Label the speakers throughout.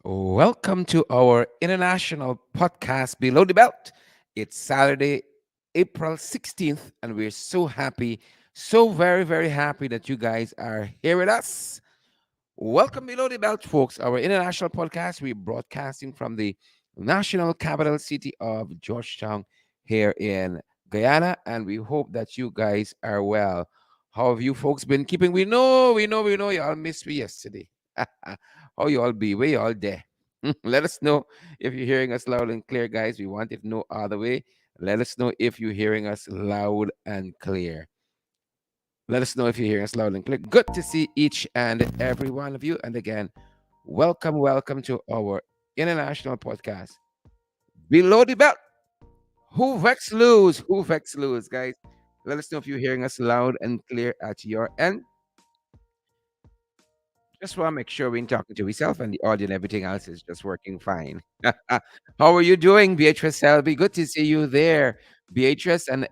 Speaker 1: Welcome to our international podcast, Below the Belt. It's Saturday, April 16th, and we're so happy, so very, very happy that you guys are here with us. Welcome, Below the Belt, folks, our international podcast. We're broadcasting from the national capital city of Georgetown here in Guyana, and we hope that you guys are well. How have you folks been keeping? We know, y'all missed me yesterday. How you all be? Where you all there? Let us know if you're hearing us loud and clear, guys. We want it no other way. Let us know if you're hearing us loud and clear. Let us know if you're hearing us loud and clear. Good to see each and every one of you. And again, welcome to our international podcast. Below the belt. Who vex lose? Who vex lose, guys? Let us know if you're hearing us loud and clear at your end. Just want to make sure we're talking to yourself and the audio and everything else is just working fine. How are you doing, Beatrice Selby? Good to see you there, Beatrice and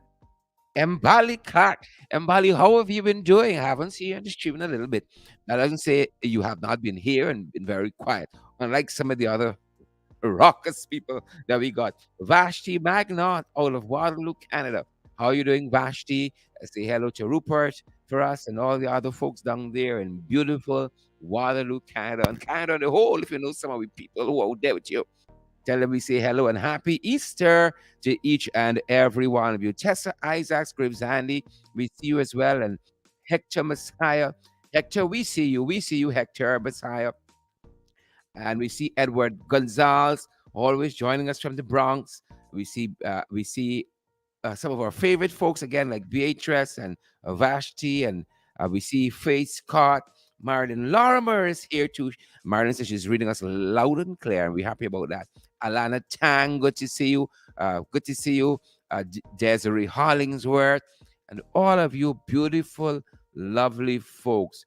Speaker 1: Mbali Clark. Mbali, how have you been doing? I haven't seen you on the stream in a little bit. That doesn't say you have not been here and been very quiet, unlike some of the other raucous people that we got. Vashti Magnot out of Waterloo, Canada. How are you doing, Vashti? Say hello to Rupert for us and all the other folks down there in beautiful Waterloo, Canada, and Canada on the whole. If you know some of the people who are out there with you, tell them we say hello and happy Easter to each and every one of you. Tessa Isaacs, Graves Handy, we see you as well. And Hector Messiah. Hector, we see you. We see you, Hector Messiah. And we see Edward Gonzalez always joining us from the Bronx. We see some of our favorite folks again, like Beatrice and Vashti, and we see Faith Scott. Marilyn Lorimer is here too. Marilyn says she's reading us loud and clear, and we're happy about that. Alana Tang, good to see you. Good to see you. Desiree Hollingsworth, and all of you beautiful, lovely folks.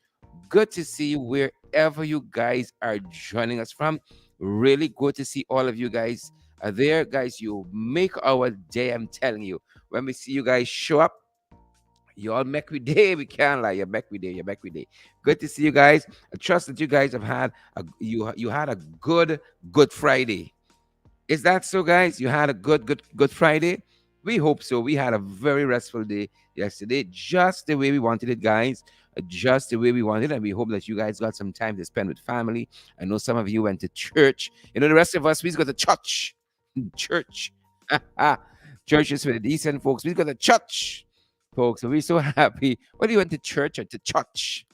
Speaker 1: Good to see you wherever you guys are joining us from. Really good to see all of you guys there, guys. You make our day. I'm telling you. When we see you guys show up, you all make we day. We can't lie. You make we day. You make we day. Good to see you guys. I trust that you guys have had you had a good Friday. Is that so, guys? You had a good Friday? We hope so. We had a very restful day yesterday, just the way we wanted it, guys. Just the way we wanted it. And we hope that you guys got some time to spend with family. I know some of you went to church. You know, the rest of us, we go to church. Church. Church is for the decent folks. We go to church, folks. So we're so happy. Whether you went to church or to church.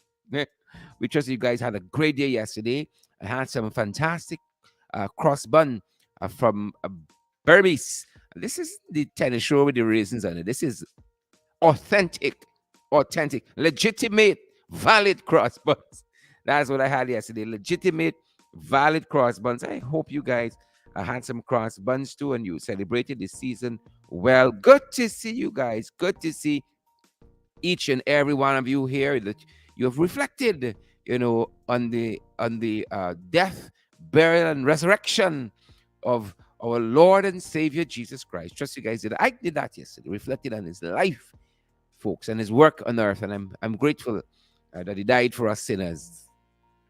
Speaker 1: We trust you guys had a great day yesterday. I had some fantastic cross bun from Burmese. This is the tennis show with the raisins on it. This is authentic, legitimate, valid cross buns. That's what I had yesterday. Legitimate, valid cross buns. I hope you guys had some cross buns too and you celebrated this season well. Good to see you guys. Good to see each and every one of you here that you have reflected, on the death, burial, and resurrection of our Lord and Savior Jesus Christ. Trust you guys did. I did that yesterday. Reflected on His life, folks, and His work on earth, and I'm grateful that He died for us sinners.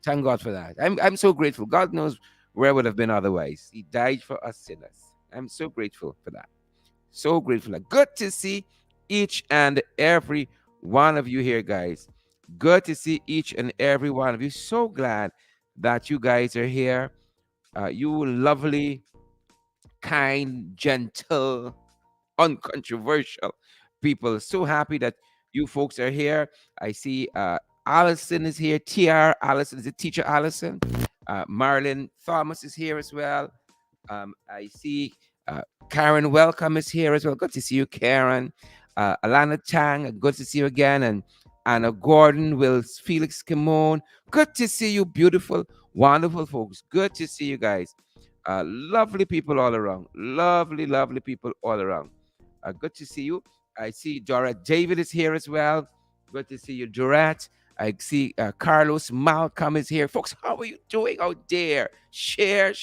Speaker 1: Thank God for that. I'm so grateful. God knows where I would have been otherwise. He died for us sinners. I'm so grateful for that. So grateful. Good to see each and every one of you here, guys. Good to see each and every one of you. So glad that you guys are here. You lovely, kind, gentle, uncontroversial people. So happy that you folks are here. I see Allison is here. TR Allison is it teacher Allison. Marilyn Thomas is here as well. I see Karen Welcome is here as well. Good to see you, Karen. Alana Chang, good to see you again. And Anna Gordon, Will Felix Kimon. Good to see you, beautiful, wonderful folks. Good to see you guys. Lovely people all around. Lovely people all around. Good to see you. I see Dorette David is here as well. Good to see you, Dorette. I see Carlos Malcolm is here. Folks, how are you doing out there? Share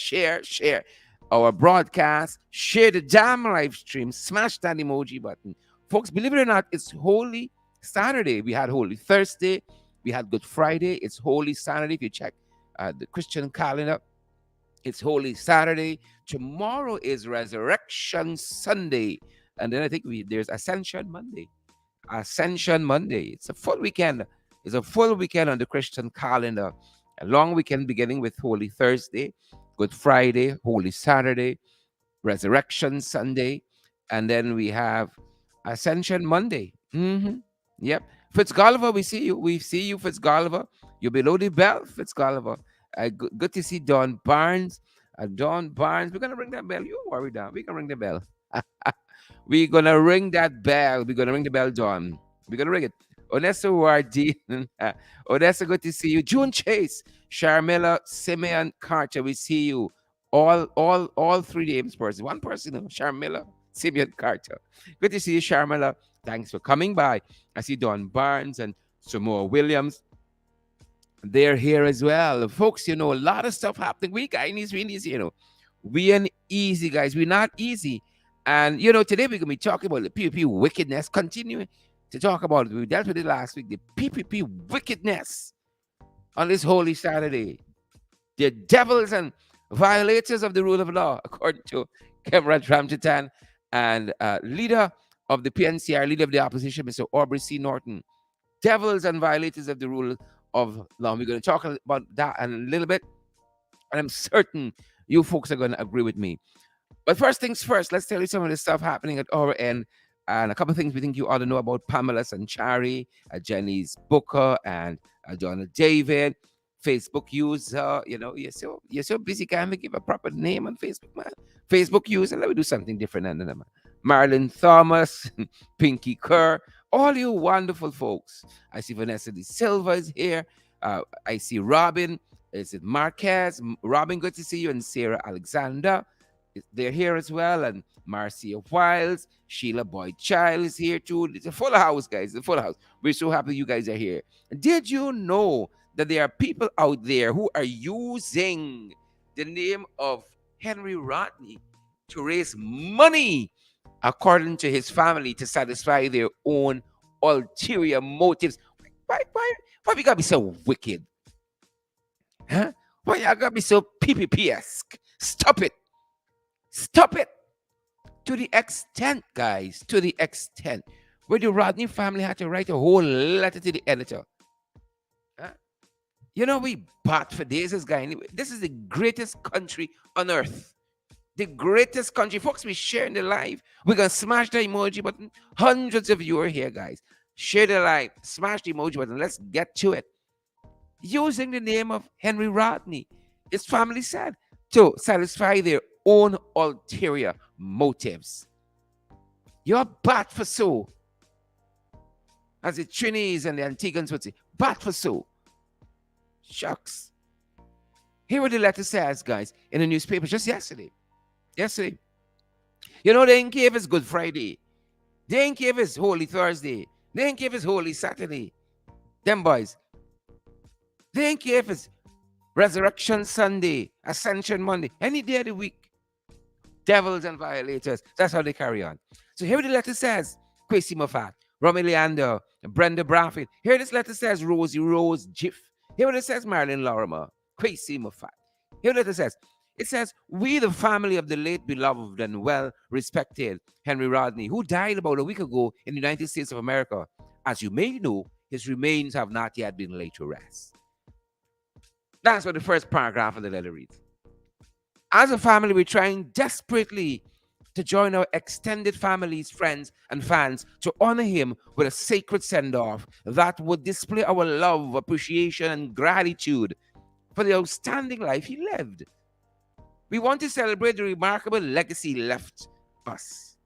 Speaker 1: our broadcast. Share the damn live stream. Smash that emoji button. Folks, believe it or not, it's Holy Saturday. We had Holy Thursday. We had Good Friday. It's Holy Saturday. If you check the Christian calendar, It's Holy Saturday. Tomorrow is Resurrection Sunday. And then I think there's Ascension Monday. Ascension Monday. It's a full weekend. It's a full weekend on the Christian calendar. A long weekend beginning with Holy Thursday, Good Friday, Holy Saturday, Resurrection Sunday, and then we have Ascension Monday. Yep. Fitzgolliver, we see you. We see you, Fitzgolliver. You're below the bell, Fitzgolliver. Good to see Don Barnes. Don Barnes, we're gonna ring that bell. You don't worry, Don. We can ring the bell. We're gonna ring that bell. We're gonna ring the bell, Don. We're gonna ring it. Onessa Wardi. Onessa, good to see you. June Chase, Sharmila, Simeon Carter, we see you. All three names person. One person, Sharmila, Simeon Carter. Good to see you, Sharmila. Thanks for coming by. I see Don Barnes and Samoa Williams. They're here as well. Folks, a lot of stuff happening. We guys, we ain't easy, guys. We're not easy. And, today we're going to be talking about the PPP wickedness, continuing to talk about it. We dealt with it last week, the PPP wickedness on this Holy Saturday. The devils and violators of the rule of law, according to Kemrat Ramjitan and leader of the PNCR, leader of the opposition, Mr. Aubrey C. Norton. Devils and violators of the rule of law. We're going to talk about that in a little bit. And I'm certain you folks are going to agree with me. But first things first, let's tell you some of the stuff happening at our end. And a couple of things we think you ought to know about Pamela Sanchari, Jenny's Booker, and Donna David. Facebook user, you're so busy, can't give a proper name on Facebook, man. Facebook user, let me do something different than them. Marilyn Thomas, Pinky Kerr, all you wonderful folks. I see Vanessa De Silva is here. I see Robin. Is it Marquez? Robin, good to see you. And Sarah Alexander, they're here as well. And Marcia Wiles, Sheila Boyd Child is here too. It's a full house, guys. It's a full house. We're so happy you guys are here. Did you know that there are people out there who are using the name of Henry Rodney to raise money, according to his family, to satisfy their own ulterior motives? Why we gotta be so wicked? Huh? Why you gotta be so PPP-esque? Stop it. Stop it. To the extent, guys, to the extent where the Rodney family had to write a whole letter to the editor. Huh? We bought for this guy. This is the greatest country on earth. The greatest country. Folks, we sharing the live. We're going to smash the emoji button. Hundreds of you are here, guys. Share the live. Smash the emoji button. Let's get to it. Using the name of Henry Rodney, his family said, to satisfy their own ulterior motives. You're bad for so. As the Trinis and the Antiguans would say, bad for so. Shucks. Here what the letter says, guys, in the newspaper just yesterday. Yesterday. They didn't give us Good Friday. They didn't give us Holy Thursday. They didn't give us Holy Saturday. Them boys. They didn't give us Resurrection Sunday, Ascension Monday, any day of the week. Devils and violators. That's how they carry on. So here what the letter says, Kwesi Moffat, Romy Leander, Brenda Bradford. Here this letter says Rosie Rose Jiff. Here what it says Marilyn Lorimer, Kwesi Moffat. Here what it says. It says, we, the family of the late beloved and well-respected Henry Rodney, who died about a week ago in the United States of America. As you may know, his remains have not yet been laid to rest. That's what the first paragraph of the letter reads. As a family, we're trying desperately to join our extended families, friends, and fans to honor him with a sacred send-off that would display our love, appreciation, and gratitude for the outstanding life he lived. We want to celebrate the remarkable legacy left us,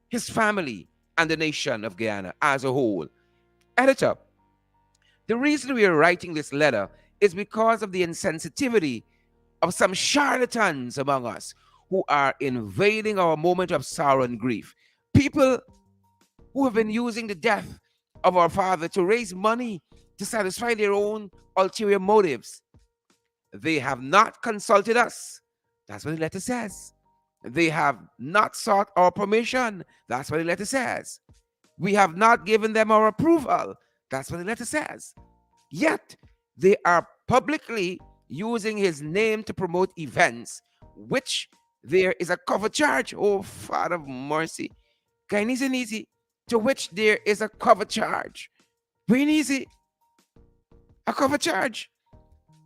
Speaker 1: his family, and the nation of Guyana as a whole. Editor, the reason we are writing this letter is because of the insensitivity of some charlatans among us who are invading our moment of sorrow and grief. People who have been using the death of our father to raise money to satisfy their own ulterior motives. They have not consulted us. That's what the letter says. They have not sought our permission. That's what the letter says. We have not given them our approval. That's what the letter says. Yet, they are publicly using his name to promote events, which there is a cover charge. Oh, Father of mercy. Kind easy and easy. To which there is a cover charge. Very easy. A cover charge.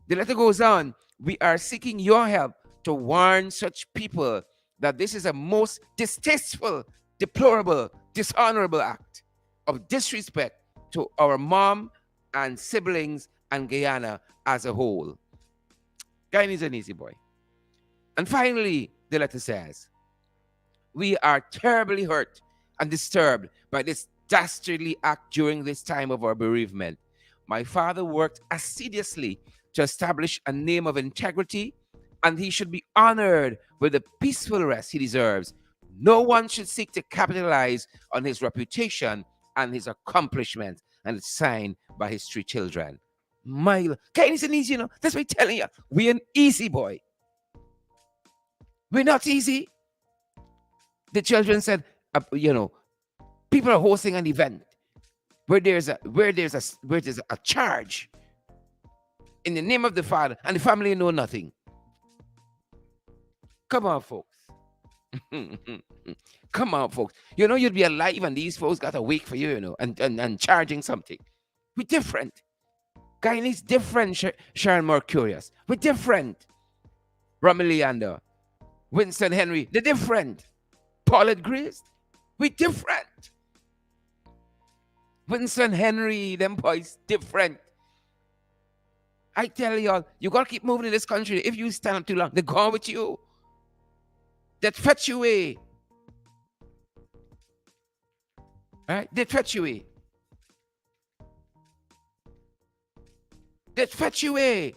Speaker 1: The letter goes on. We are seeking your help to warn such people that this is a most distasteful, deplorable, dishonorable act of disrespect to our mom and siblings and Guyana as a whole. Guy is an easy boy. And finally, the letter says, we are terribly hurt and disturbed by this dastardly act during this time of our bereavement. My father worked assiduously to establish a name of integrity, and he should be honored with the peaceful rest he deserves. No one should seek to capitalize on his reputation and his accomplishments, and it's signed by his three children. My, kindness and easy, That's what I'm telling you. We're an easy boy. We're not easy. The children said, people are hosting an event where there's a charge in the name of the father, and the family know nothing. Come on, folks. Come on, folks. You'd be alive and these folks got to wait for you, and charging something. We're different. Guyanese different, Sharon Mercurius. We're different. Romiliander, Winston Henry, they're different. Paulette Grace, we're different. Winston Henry, them boys, different. I tell y'all, you got to keep moving in this country. If you stand up too long, they're gone with you. That fetch you away. Right? They fetch you away. They fetch you away.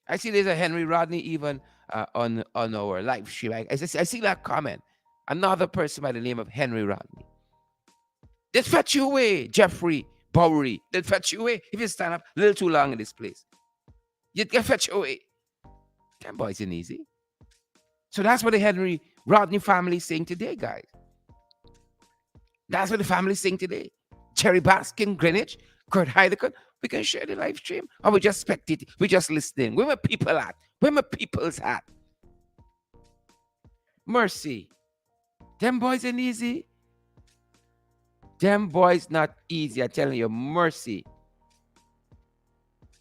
Speaker 1: I see there's a Henry Rodney even on our live stream. I see that comment. Another person by the name of Henry Rodney. They fetch you away, Jeffrey Bowery. They fetch you away if you stand up a little too long in this place. You'd get fetch you away. Them boys ain't easy. So that's what the Henry Rodney family is saying today, guys. That's what the family is saying today. Cherry Baskin, Greenwich, Kurt Heidecker. We can share the live stream, or we just spectate it. We just listening. Where my people at? Where my people's at? Mercy. Them boys ain't easy. Them boys not easy. I'm telling you, mercy.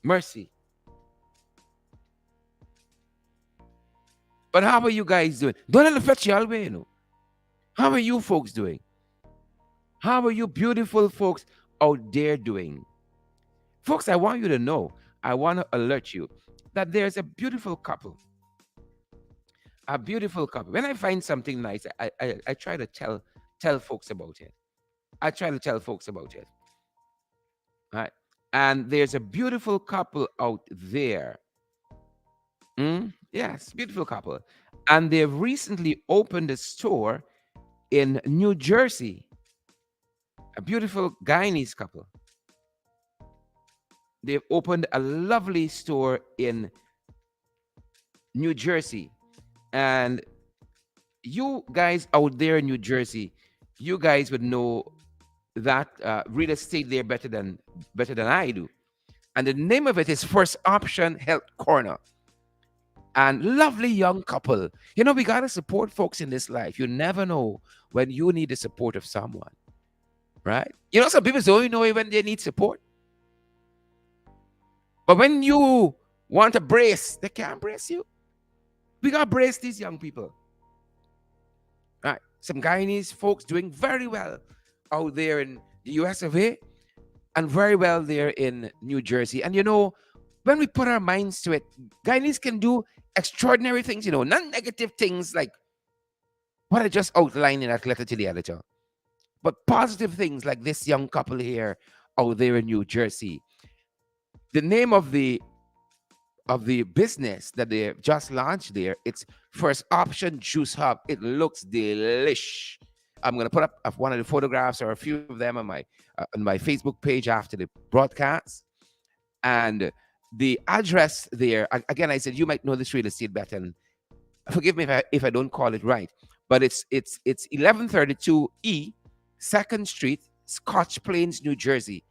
Speaker 1: Mercy. But how are you guys doing? Don't let it fetch you all way, How are you folks doing? How are you beautiful folks out there doing? Folks, I want you to know, I want to alert you that there's a beautiful couple. A beautiful couple. When I find something nice, I try to tell folks about it. I try to tell folks about it. Right? And there's a beautiful couple out there. Yes, beautiful couple. And they've recently opened a store in New Jersey. A beautiful Guyanese couple. They've opened a lovely store in New Jersey. And you guys out there in New Jersey, you guys would know that real estate there better than I do. And the name of it is First Option Health Corner. And lovely young couple. We got to support folks in this life. You never know when you need the support of someone. Right? Some people don't know when they need support. But when you want to brace, they can't brace you. We got to brace these young people. Right? Some Guyanese folks doing very well out there in the US of A and very well there in New Jersey. And when we put our minds to it, Guyanese can do extraordinary things, non-negative things like what I just outlined in that letter to the editor. But positive things like this young couple here out there in New Jersey. The name of the business that they just launched there, it's First Option Juice Hub. It looks delish. I'm going to put up one of the photographs or a few of them on my Facebook page after the broadcast. And the address there, again, I said you might know this real estate better. And forgive me if I don't call it right, but it's 1132 E 2nd Street, Scotch Plains, New Jersey.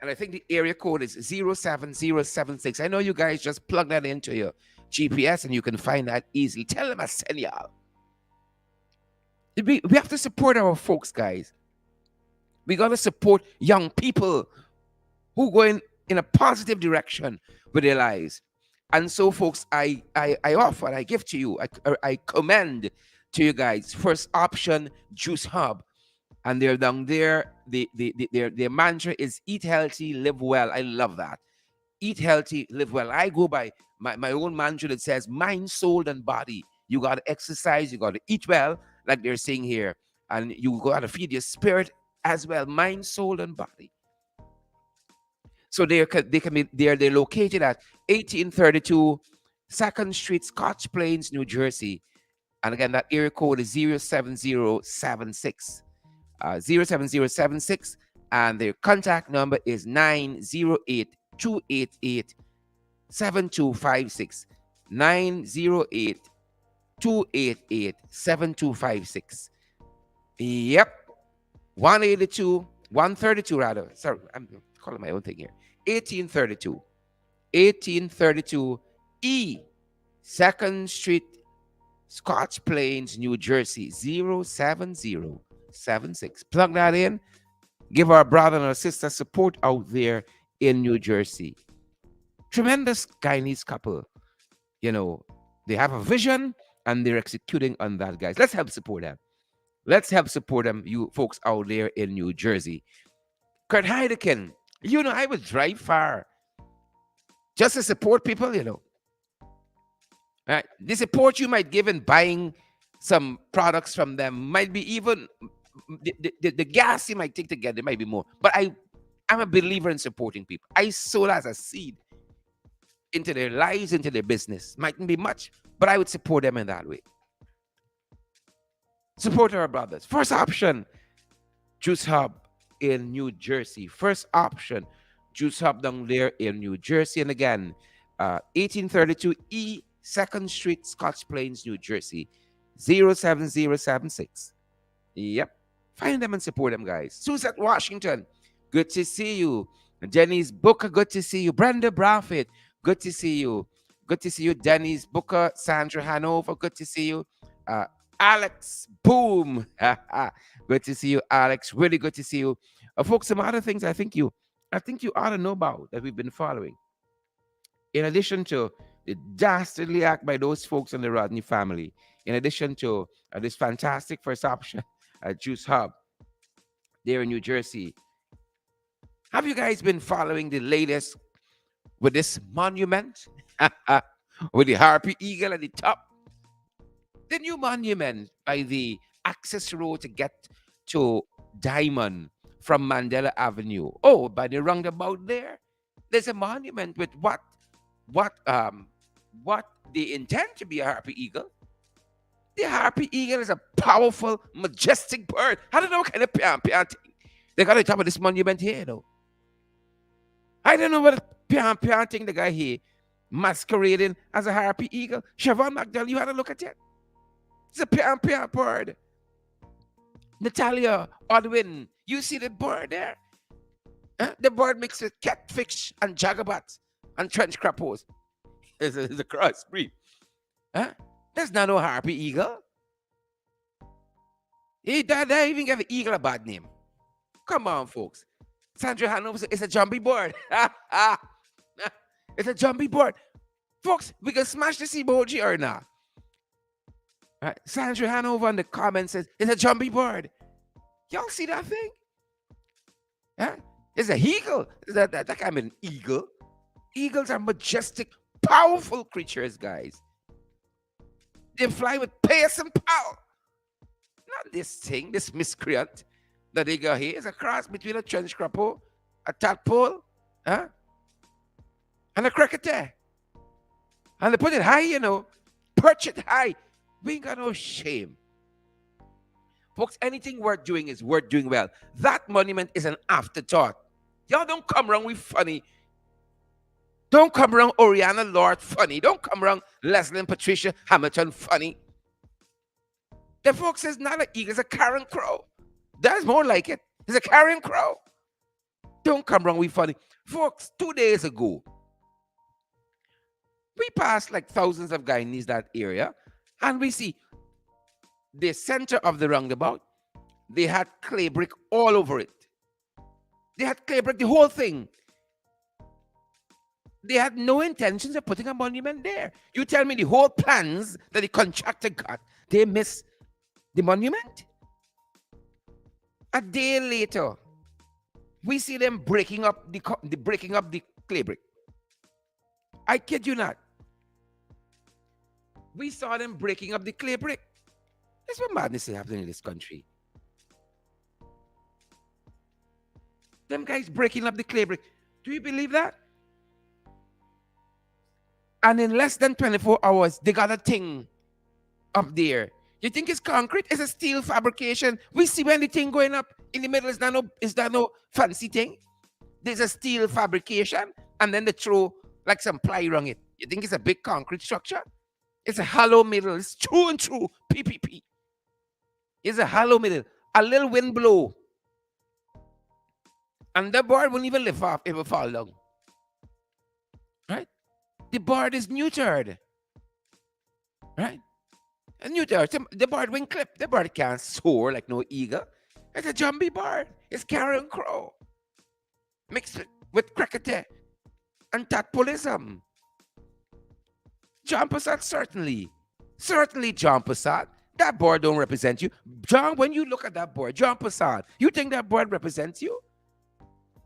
Speaker 1: And I think the area code is 07076. I know you guys just plug that into your GPS and you can find that easily. Tell them I send y'all. We have to support our folks, guys. We got to support young people who going in a positive direction with their lives. And so, folks, I offer, I give to you, I commend to you guys First Option Juice Hub. And they're down there. Their mantra is eat healthy, live well. I love that. Eat healthy, live well. I go by my own mantra that says mind, soul, and body. You got to exercise, you got to eat well, like they're saying here. And you got to feed your spirit as well, mind, soul, and body. So they can be there. They're located at 1832 2nd Street, Scotch Plains, New Jersey. And again, that area code is 07076. 07076, and their contact number is 908-288-7256. 908-288-7256. Yep. 132 rather. Sorry, I'm calling my own thing here. 1832 E 2nd Street, Scotch Plains, New Jersey, 07076. Plug that in. Give our brother and our sister support out there in New Jersey. Tremendous Guyanese couple. You know, they have a vision and they're executing on that, guys. Let's help support them. Let's help support them, you folks out there in New Jersey. Kurt Heidekin, you know, I would drive far just to support people, you know. Right? The support you might give in buying some products from them might be even the gas you might take to get it might be more. But I'm a believer in supporting people. I sow as a seed into their lives, into their business. Mightn't be much, but I would support them in that way. Support our brothers. First Option Juice Hub in New Jersey. First Option Juice Hub down there in New Jersey. And again, 1832 E 2nd Street, Scotch Plains, New Jersey, 07076. Yep. Find them and support them, guys. Suzette Washington, good to see you. Denise Booker, good to see you. Brenda Braffett, good to see you. Good to see you. Denise Booker, Sandra Hanover, good to see you. Alex Boom, good to see you, Alex. Really good to see you. Folks, some other things I think you ought to know about that we've been following. In addition to the dastardly act by those folks in the Rodney family, in addition to this fantastic First Option Juice Hub there in New Jersey, have you guys been following the latest with this monument with the Harpy Eagle at the top? The new monument by the access road to get to Diamond from Mandela Avenue. Oh, by the roundabout there's a monument with what they intend to be a Harpy Eagle. The Harpy Eagle is a powerful, majestic bird. I don't know what kind of pian thing they got on top of this monument here, though. I don't know what pian thing the guy here masquerading as a Harpy Eagle. Siobhan McDowell, you had a look at it. It's a pian bird. Natalia Odwin, you see the bird there? The bird mixed with catfish and jagabats and trench crappos. It's a crossbreed. There's not no Harpy Eagle. They even give the eagle a bad name. Come on, folks. Sandra Hanover is a jumpy bird. It's a jumpy bird. Folks, we can smash this emoji or not. Sandra Hanover in the comments says, it's a jumpy bird. Y'all see that thing? It's a eagle. That kind of an eagle. Eagles are majestic, powerful creatures, guys. They fly with pace and power. Not this thing, this miscreant that they got here. It's a cross between a trench crappo, a tadpole, and a cricketer. And they put it high, you know, perch it high. We ain't got no shame. Folks, anything worth doing is worth doing well. That monument is an afterthought. Y'all don't come around with funny. Don't come around Oriana Lord funny. Don't come around Leslie and Patricia Hamilton funny. The folks is not an eagle, it's a carrion crow. That's more like it. It's a carrion crow. Don't come wrong with funny. Folks, 2 days ago, we passed like thousands of Guyanese that area, and we see the center of the roundabout, they had clay brick all over it. They had clay brick, the whole thing. They had no intentions of putting a monument there. You tell me the whole plans that the contractor got, they missed the monument? A day later, we see them breaking up the clay brick. I kid you not. We saw them breaking up the clay brick. That's what madness is happening in this country. Them guys breaking up the clay brick. Do you believe that? And in less than 24 hours, they got a thing up there. You think it's concrete? It's a steel fabrication. We see when the thing going up in the middle is that no fancy thing. There's a steel fabrication, and then they throw like some ply around it. You think it's a big concrete structure? It's a hollow middle. It's true and true. PPP. It's a hollow middle. A little wind blow, and the board won't even lift off. It will fall down. Right? The board is neutered. Right? And neutered. The board wing clip. The board can't soar like no eagle. It's a jumbie board. It's carrion crow. Mixed with cricket and tadpolism. John Passat, certainly. Certainly, John Passat. That board don't represent you. John, when you look at that board, John Passat, you think that board represents you?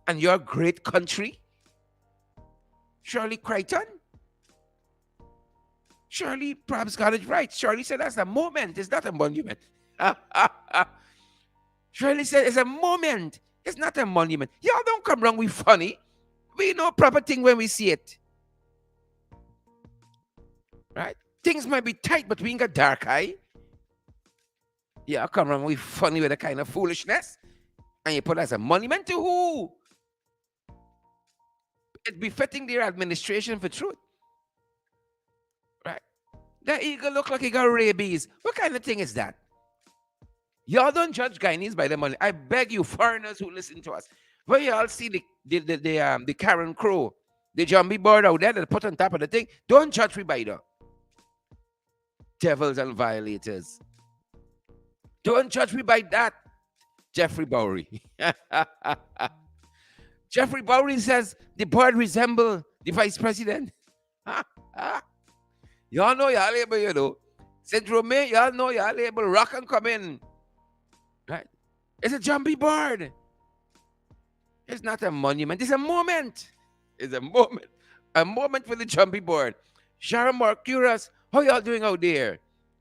Speaker 1: And your great country? Shirley Crichton? Shirley perhaps got it right. Shirley said that's a moment. It's not a monument. Shirley said it's a moment. It's not a monument. Y'all don't come wrong with funny. We know proper thing when we see it. Right? Things might be tight, but we ain't got dark eye. Yeah, come wrong with funny with a kind of foolishness. And you put as a monument to who? It befitting their administration for truth. Right? That eagle look like he got rabies. What kind of thing is that? Y'all don't judge Guyanese by the money. I beg you, foreigners who listen to us. When y'all see the Karen Crow, the jumbie bird out there that put on top of the thing, don't judge me by the devils and violators. Don't judge me by that, Jeffrey Bowery. Jeffrey Bowery says the bird resembles the vice president. Y'all know y'all able, you know. Saint Romain, y'all know y'all able. Rock and come in. Right? It's a jumbie bird. It's not a monument. It's a moment. It's a moment. A moment for the jumbie bird. Sharon Marcurus, how y'all doing out there?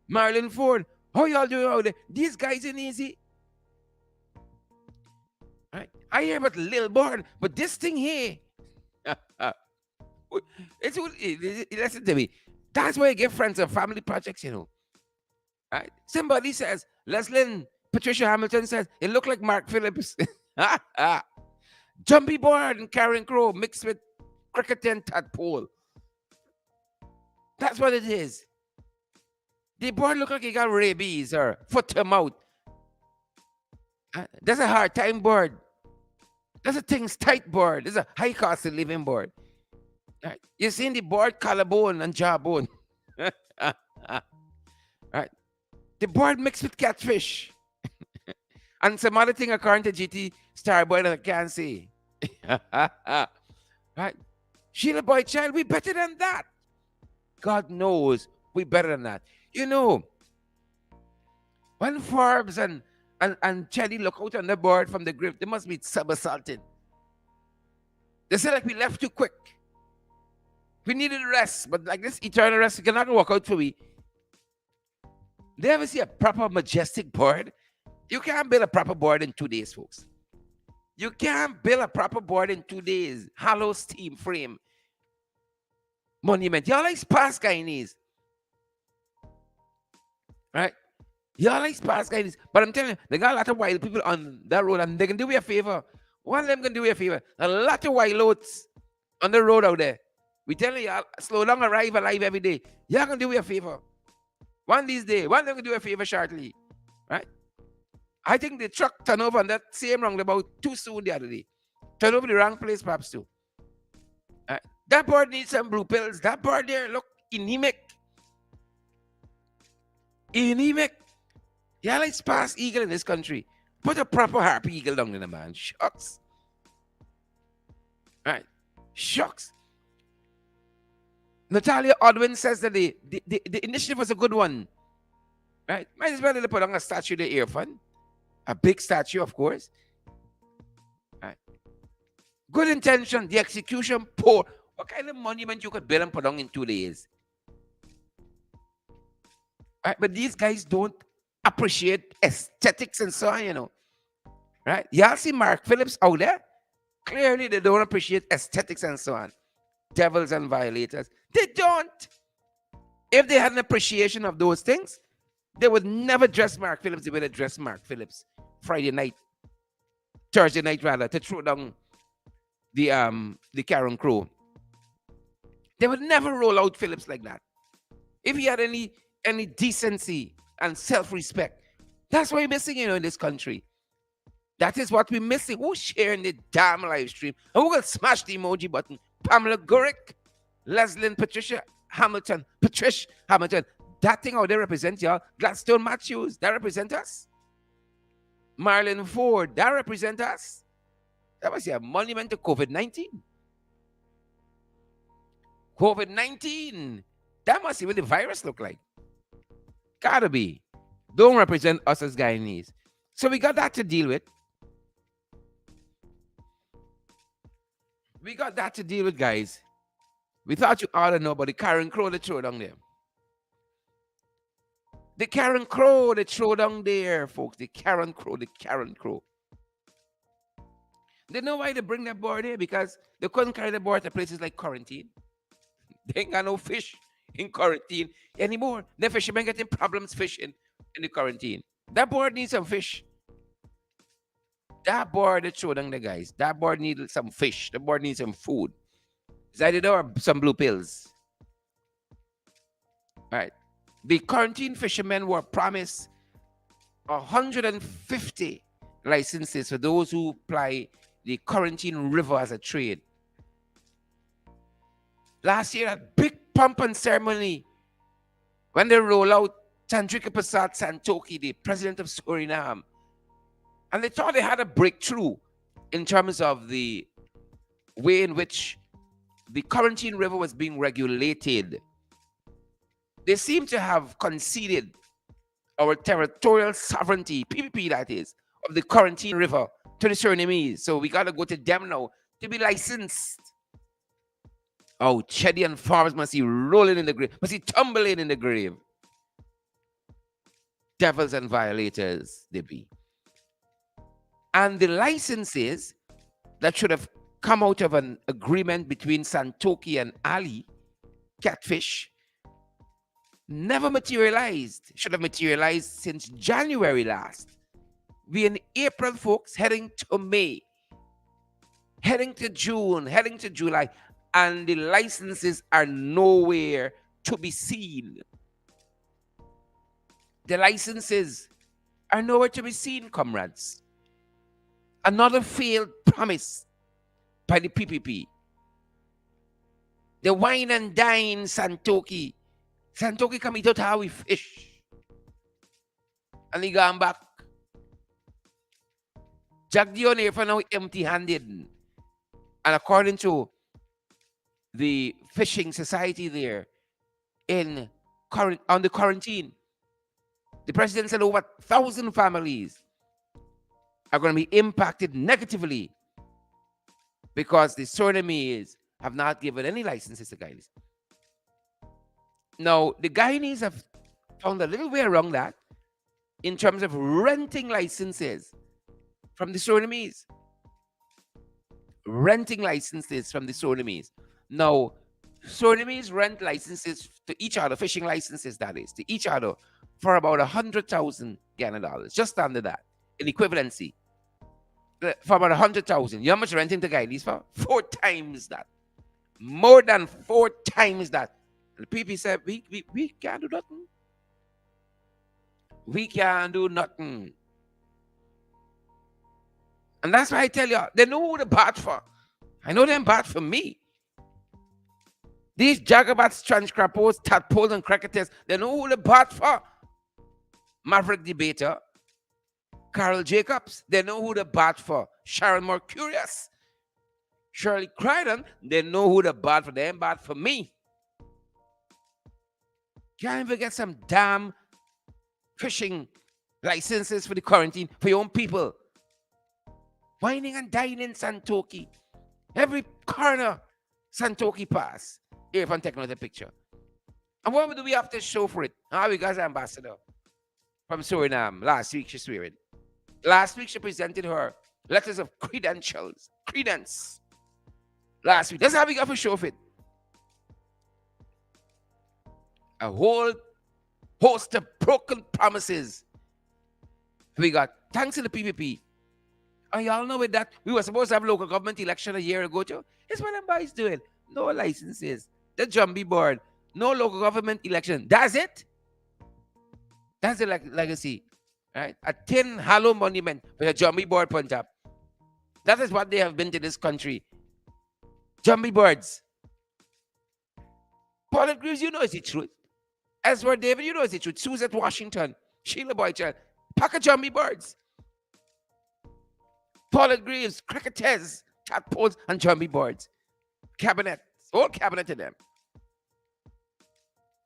Speaker 1: Marilyn Ford, how y'all doing out there? These guys ain't easy. Right? I hear about little bird, but this thing here, listen to me. That's why you get friends and family projects, you know. Right? Somebody says, Leslie Patricia Hamilton says, it looked like Mark Phillips. Jumbie bird and Karen Crow mixed with cricket and tadpole. That's what it is. The bird look like he got rabies or foot to mouth. That's a hard time bird. That's a things tight bird. That's a high cost of living bird. Right? You seen the bird collarbone and jawbone. Right? The bird mixed with catfish. And some other thing according to GT Starboy that I can't see. Right? Sheila Boy Child, we better than that. God knows we better than that. You know, when Forbes and Chelly look out on the board from the grip, they must be somersaulting. They say like we left too quick. We needed rest, but like this eternal rest, you cannot walk out for me. They ever see a proper majestic board? You can't build a proper board in 2 days, folks. You can't build a proper board in 2 days. Hollow steam frame. Monument. Y'all like sparse Guyanese. Right? Y'all like sparse Guyanese. But I'm telling you, they got a lot of wild people on that road, and they can do you a favor. One of them can do you a favor. A lot of wild loads on the road out there. We telling y'all, slow down, arrive alive every day. Y'all can do you a favor. One of these days, one of them can do you a favor shortly. Right? I think the truck turned over on that same roundabout too soon the other day. Turn over the wrong place, perhaps, too. That bird needs some blue pills. That bird there, look, anemic. Anemic. Yeah, let's pass eagle in this country. Put a proper harpy eagle down in the man. Shucks. Right. Shucks. Natalia Odwin says that the initiative was a good one. Right? Might as well put on a statue of the air fund. A big statue, of course. Right. Good intention. The execution poor. What kind of monument you could build and put on in 2 days? Right? But these guys don't appreciate aesthetics and so on, you know. Right? Y'all see Mark Phillips out there? Clearly, they don't appreciate aesthetics and so on. Devils and violators. They don't. If they had an appreciation of those things, they would never dress Mark Phillips. They would have dressed Mark Phillips Friday night, Thursday night rather, to throw down the Karen Crow. They would never roll out Phillips like that. If he had any decency and self-respect, that's what we're missing, you know, in this country. That is what we're missing. Who's sharing the damn live stream? And who will smash the emoji button? Pamela Gurick, Leslyn Patricia Hamilton, Patrish Hamilton. That thing out there represents y'all. Gladstone Matthews, that represents us. Marlon Ford, that represents us. That was a monument to COVID-19. COVID-19. That must be what the virus look like. Gotta be. Don't represent us as Guyanese. So we got that to deal with. We got that to deal with, guys. We thought you ought to know about the Karen Crow that throw down there. The Karen Crow that throw down there, folks. The Karen Crow, the Karen Crow. They know why they bring that board there? Because they couldn't carry the board to places like quarantine. They ain't got no fish in quarantine anymore. The fishermen getting problems fishing in the quarantine. That board needs some fish. That board that showed down the guys. That board needed some fish. The board needs some food. Is that it or some blue pills? All right. The quarantine fishermen were promised 150 licenses for those who ply the quarantine river as a trade. Last year, a big pomp and ceremony when they roll out Chandrika Prasad Santokhi, the president of Suriname. And they thought they had a breakthrough in terms of the way in which the quarantine river was being regulated. They seem to have conceded our territorial sovereignty, PPP that is, of the quarantine river to the Surinamese. So we got to go to them now to be licensed. Oh, Cheddy and farmers must be rolling in the grave, must be tumbling in the grave. Devils and violators, they be. And the licenses that should have come out of an agreement between Santokhi and Ali, Catfish, never materialized. Should have materialized since January last. We're in April, folks, heading to May, heading to June, heading to July, and the licenses are nowhere to be seen. The licenses are nowhere to be seen, comrades. Another failed promise by the PPP. The wine and dine Santokhi. Santokhi come eat out how we fish. And he gone back. Jack Dion here for now empty-handed. And according to the fishing society there on the quarantine, the president said over 1,000 families are going to be impacted negatively because the Surinamese have not given any licenses to Guyanese. Now, the Guyanese have found a little way around that in terms of renting licenses from the Surinamese. Renting licenses from the Surinamese. Now, Surinamese rent licenses to each other, fishing licenses that is, to each other for about 100,000 Ghana dollars, just under that, in equivalency. For about 100,000. You know how much renting to Guyanese for? 4 times that. More than 4 times that. And the people said, we can't do nothing. We can't do nothing. And that's why I tell you, they know who they're bad for. I know they're bad for me. These jagabats, transcrapos, tadpoles, and cricketers, they know who they're bad for. Maverick debater, Carol Jacobs, they know who they're bad for. Sharon Mercurius, Shirley Crichton, they know who they're bad for. They ain't bad for me. Can't even get some damn fishing licenses for the quarantine for your own people. Whining and dining in Santoki. Every corner, Santoki pass. If I'm taking another picture. And what do we have to show for it? We got an ambassador from Suriname. Last week she swearing. Last week she presented her letters of credence. Last week. That's how we got to show for it. A whole host of broken promises. We got thanks to the PPP. And y'all know with that, we were supposed to have local government election a year ago too. It's what them boys doing. No licenses. The Jumbie board. No local government election. That's it. That's the legacy. Right? A tin hollow monument with a Jumbie board point up. That is what they have been to this country. Jumbie boards. Paulette Greaves, you know it's the truth. Ezra David, you know it's the truth. Suzette Washington, Sheila Boychild, pack of Jumbie boards. Paulette Greaves, cricketers, tadpoles, and Jumbie boards. Cabinet, all cabinet to them.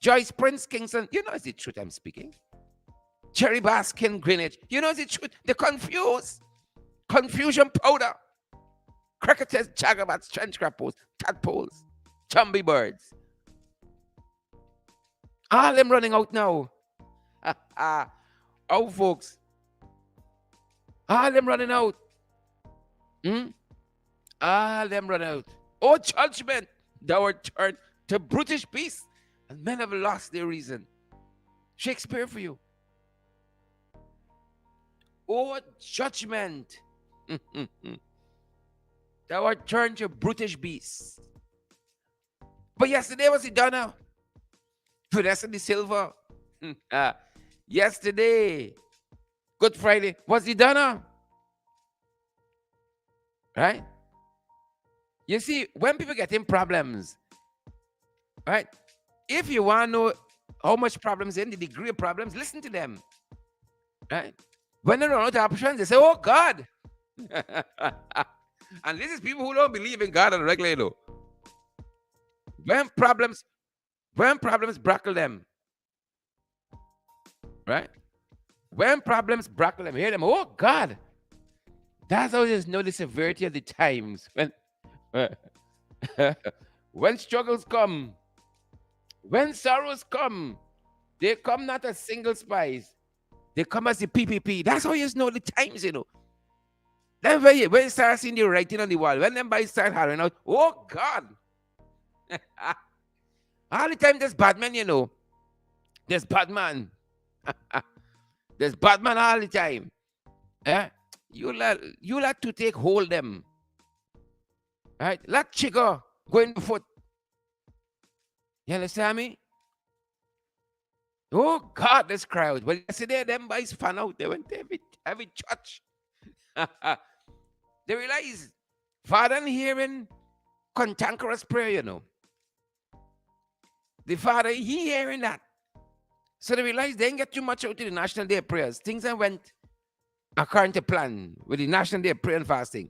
Speaker 1: Joyce Prince Kingston, you know it's the truth I'm speaking. Jerry Baskin Greenwich, you know it's the truth. They're confused. Confusion powder. Cricketers, jagabats, trench crappos, tadpoles, Jumbie birds. All them running out now. Oh, folks. All them running out. All them run out. Oh, judgment, thou art turned to brutish beasts, and men have lost their reason. Shakespeare for you. Oh, judgment, thou art turned to brutish beasts. But yesterday was it done? Vanessa de Silva. Yesterday, Good Friday, was it done? Right? You see, when people get in problems, right? If you want to know how much problems in, the degree of problems, listen to them. Right? When they run out of options, they say, oh God. And this is people who don't believe in God on a regular, though. When problems brackle them. Right? When problems brackle them, hear them, oh God. That's how you know the severity of the times. When struggles come, when sorrows come, they come not as single spies. They come as the PPP. That's how you know the times, you know. Then when you start seeing the writing on the wall, when them boys start hollering out, oh God. All the time there's Batman, you know. There's Batman. There's Batman all the time. You like to take hold them. Right? Let Chico go in the foot. You understand me? Oh God, this crowd. Well, yesterday them boys found out. They went to every church. They realized Father hearing cantankerous prayer, you know. The Father, he hearing that. So they realized they didn't get too much out of the National Day of Prayers. Things that went according to plan with the National Day of Prayer and Fasting.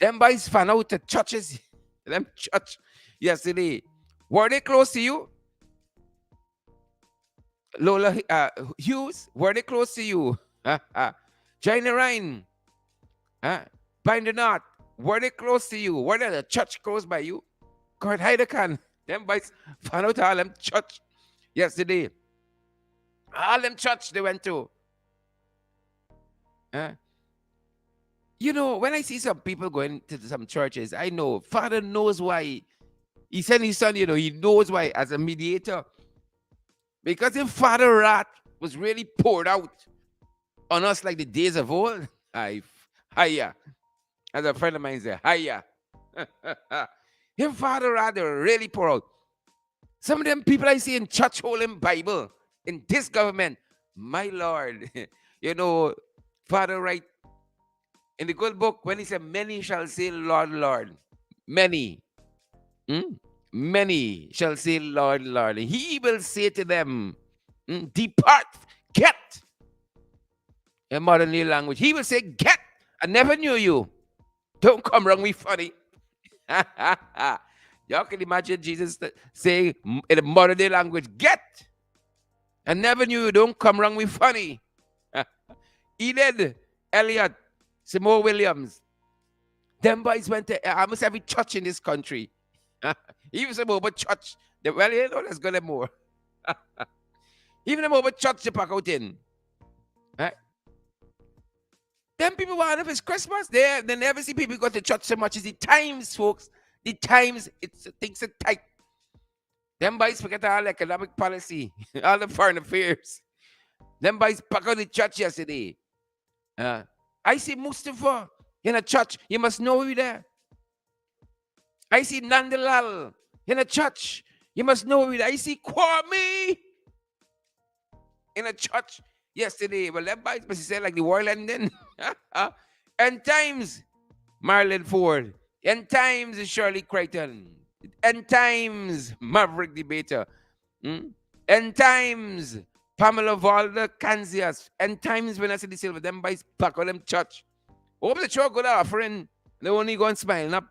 Speaker 1: Them boys found out the churches, them church yesterday. Were they close to you? Lola Hughes, were they close to you? China Ryan, Bind the Knot, were they close to you? Were they the church close by you? Kurt Heidekan, them boys found out all them church yesterday. All them church they went to. You know, when I see some people going to some churches, I know Father knows why. He sent his son, you know, he knows why as a mediator. Because if Father Rat was really poured out on us like the days of old, hiya. As a friend of mine said, hiya. If Father Rat really pour out. Some of them people I see in church holding Bible, in this government, my Lord, you know, Father Right In the good book, when he said, many shall say, Lord, Lord. Many. Hmm? Many shall say, Lord, Lord. He will say to them, depart, get. In modern day language, he will say, get. I never knew you. Don't come wrong with funny. Y'all can imagine Jesus saying in the modern day language, get. I never knew you. Don't come wrong with funny. Enid, Elliot, Simone Williams. Them boys went to almost every church in this country. Even some over church. Well, you know, there's gonna more. Even them over church to pack out in. Right? Them people want if it's Christmas, they never see people go to church so much. It's the times, folks. The times, things are tight. Them boys forget all economic policy, all the foreign affairs. Them boys pack out the church yesterday. I see Mustafa in a church. You must know you there. I see Nandalal in a church. You must know you there. I see Kwame in a church yesterday. Well, that boys must say like the world ending. End times, Marilyn Ford. End times is Shirley Crichton. End times, Maverick Debater. End times, Pamela Valda Kanzias. End times, Vanessa De Silva. Them boys pack on them church. Hope the church good offering. They only go and smile up.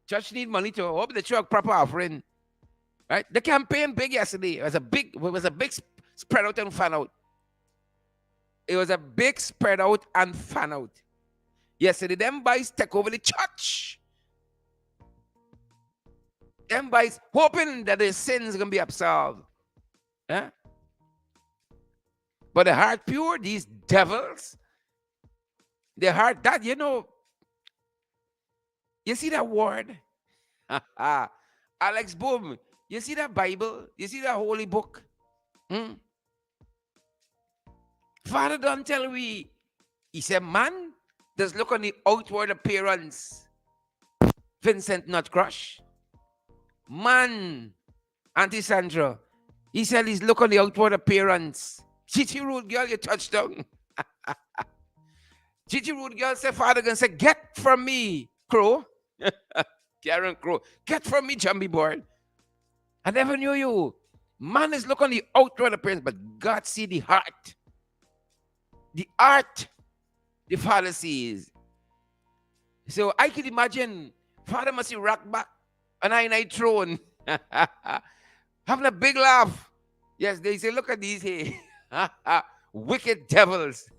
Speaker 1: Church need money to hope the church proper offering. Right? The campaign big yesterday. It was a big spread out and fan out. It was a big spread out and fan out. Yesterday, them boys take over the church. Them boys hoping that their sins are going to be absolved. Huh? But the heart pure, these devils, the heart, that, you know, you see that word? Alex Boom, you see that Bible? You see that holy book? Father don't tell we. He said, man, just look on the outward appearance. Vincent not crush. Man, Auntie Sandra, he said he's look on the outward appearance. Chichi Road girl, you touchdown. Chichi Road girl said, Father gonna say, get from me, Crow. Karen Crow, get from me, Jumbie boy. I never knew you. Man is look on the outward appearance, but God see the heart. The art, the Father sees. So I can imagine Father must be rock back on I throne. Having a big laugh. Yes, they say, look at these here. Wicked devils.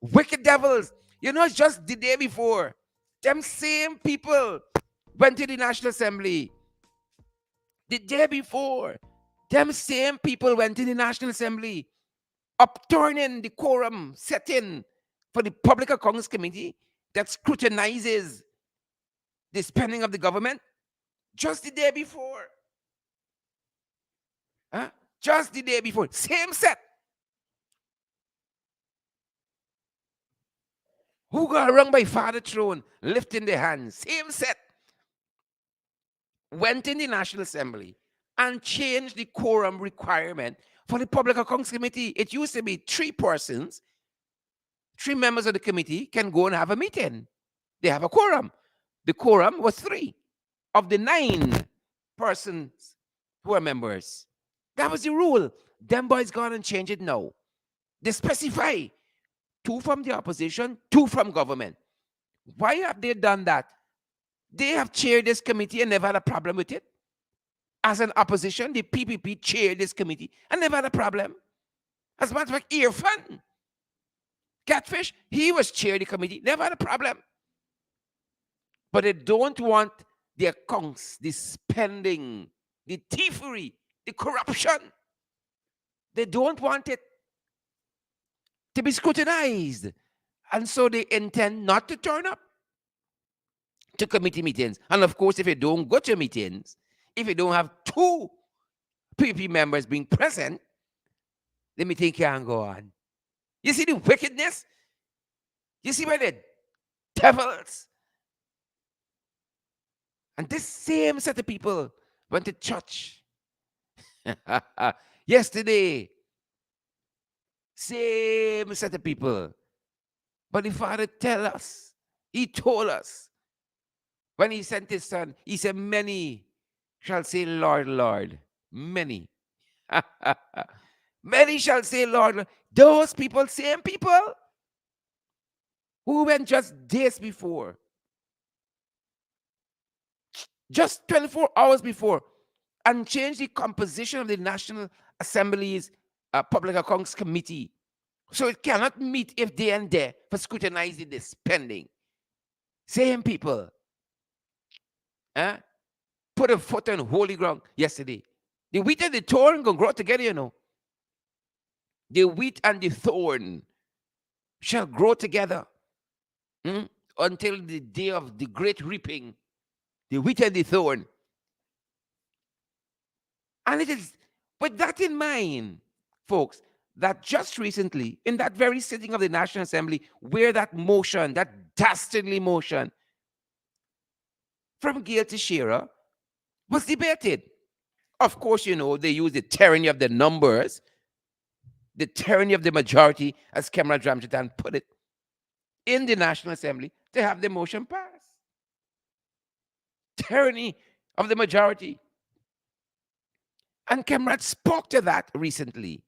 Speaker 1: Wicked devils. You know, just the day before, them same people went to the National Assembly. The day before, them same people went to the National Assembly, upturning the quorum setting for the Public Accounts Committee that scrutinizes the spending of the government just the day before. Just the day before. Same set. Who got rung by Father Throne, lifting their hands. Same set. Went in the National Assembly and changed the quorum requirement for the Public Accounts Committee. It used to be 3 persons, 3 members of the committee can go and have a meeting. They have a quorum. The quorum was 3 of the 9 persons who are members. That was the rule. Them boys gone and change it now. They specify 2 from the opposition, 2 from government. Why have they done that? They have chaired this committee and never had a problem with it. As an opposition, the PPP chaired this committee and never had a problem. As a matter of fact, Irfan, Catfish, he was chaired the committee, never had a problem. But they don't want the accounts, the spending, the thievery, the corruption. They don't want it to be scrutinized. And so they intend not to turn up to committee meetings. And of course, if you don't go to meetings, if you don't have 2 PP members being present, the meeting can't go on. You see the wickedness? You see where the devils? And this same set of people went to church yesterday. Same set of people But the Father tell us, he told us, when he sent his son, he said, many shall say, Lord, Lord. Many. Many shall say, Lord, Lord. Those people, same people who went just days before, just 24 hours before, and changed the composition of the National Assembly's Public Accounts Committee. So it cannot meet if they and there for scrutinizing the spending. Same people put a foot on holy ground yesterday. The wheat and the thorn gonna grow together, you know. The wheat and the thorn shall grow together until the day of the great reaping. The wheat and the thorn. And it is with that in mind, folks, that just recently, in that very sitting of the National Assembly, where that motion, that dastardly motion from Gail Teixeira was debated. Of course, you know, they use the tyranny of the numbers, the tyranny of the majority, as Kemra Dramjatan put it, in the National Assembly to have the motion pass. Tyranny of the majority. And Kemrat spoke to that recently,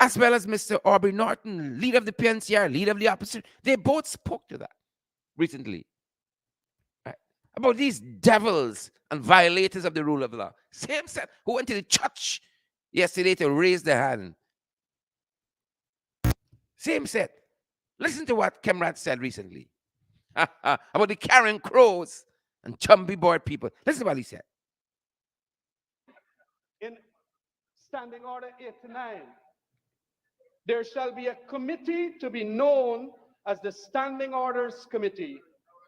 Speaker 1: as well as Mr. Aubrey Norton, leader of the PNCR, leader of the opposition. They both spoke to that recently. Right? About these devils and violators of the rule of law. Same set who went to the church yesterday to raise their hand. Same set. Listen to what Kemrat said recently about the Karen Crows and Chumby board people. Listen to what he said.
Speaker 2: In Standing Order 89, there shall be a committee to be known as the Standing Orders Committee,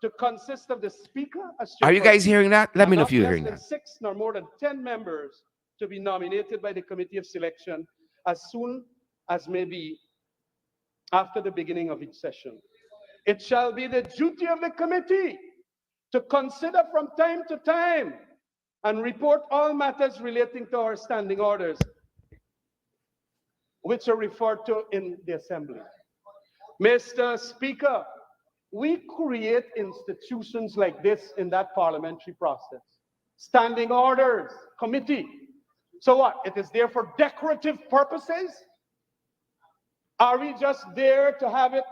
Speaker 2: to consist of the Speaker as
Speaker 1: Are you guys hearing that? Let me know if you're hearing
Speaker 2: that.
Speaker 1: that.
Speaker 2: 6 nor more than 10 members to be nominated by the Committee of Selection as soon as may be after the beginning of each session. It shall be the duty of the committee to consider from time to time and report all matters relating to our standing orders, which are referred to in the Assembly. Mr. Speaker, we create institutions like this in that parliamentary process. Standing orders, committee. So what? It is there for decorative purposes? Are we just there to have it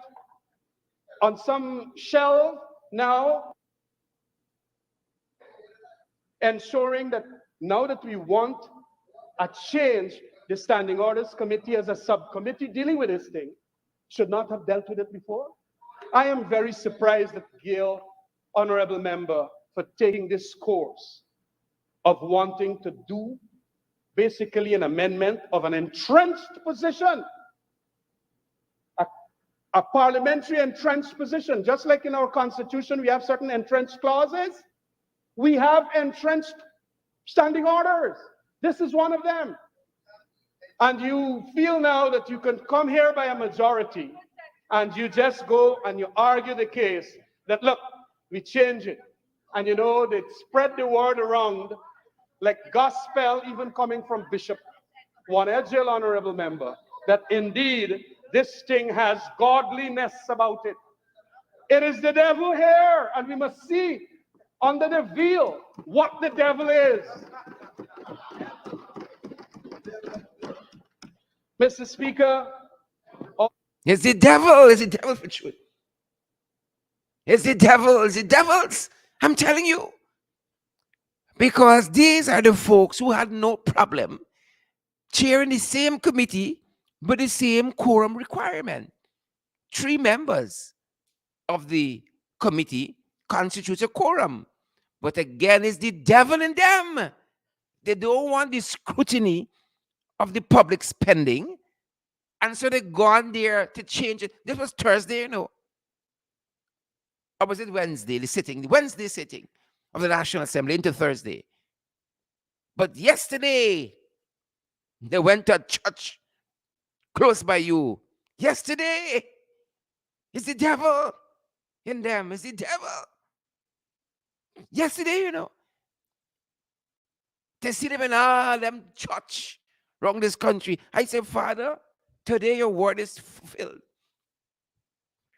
Speaker 2: on some shelf now, ensuring that now that we want a change, the Standing Orders Committee as a subcommittee dealing with this thing should not have dealt with it before? I am very surprised at Gail, honorable member, for taking this course of wanting to do basically an amendment of an entrenched position, a parliamentary entrenched position. Just like in our constitution, we have certain entrenched clauses. We have entrenched standing orders. This is one of them. And you feel now that you can come here by a majority and you just go and you argue the case that, look, we change it. And you know, they spread the word around like gospel, even coming from Bishop One Edgel, honorable member, that indeed this thing has godliness about it. It is the devil here, and we must see under the veil what the devil is. Mr. Speaker,
Speaker 1: it's the devil. It's the devil for truth. It's the devil. It's the devils. I'm telling you. Because these are the folks who had no problem chairing the same committee but the same quorum requirement. 3 members of the committee constitutes a quorum. But again, it's the devil in them. They don't want the scrutiny of the public spending. And so they've gone there to change it. This was Thursday, you know. Or was it Wednesday, the Wednesday sitting of the National Assembly into Thursday. But yesterday, they went to a church close by you. Yesterday, it's the devil in them. It's the devil. Yesterday, you know. They see them in all them church around this country. I said, Father, today your word is fulfilled.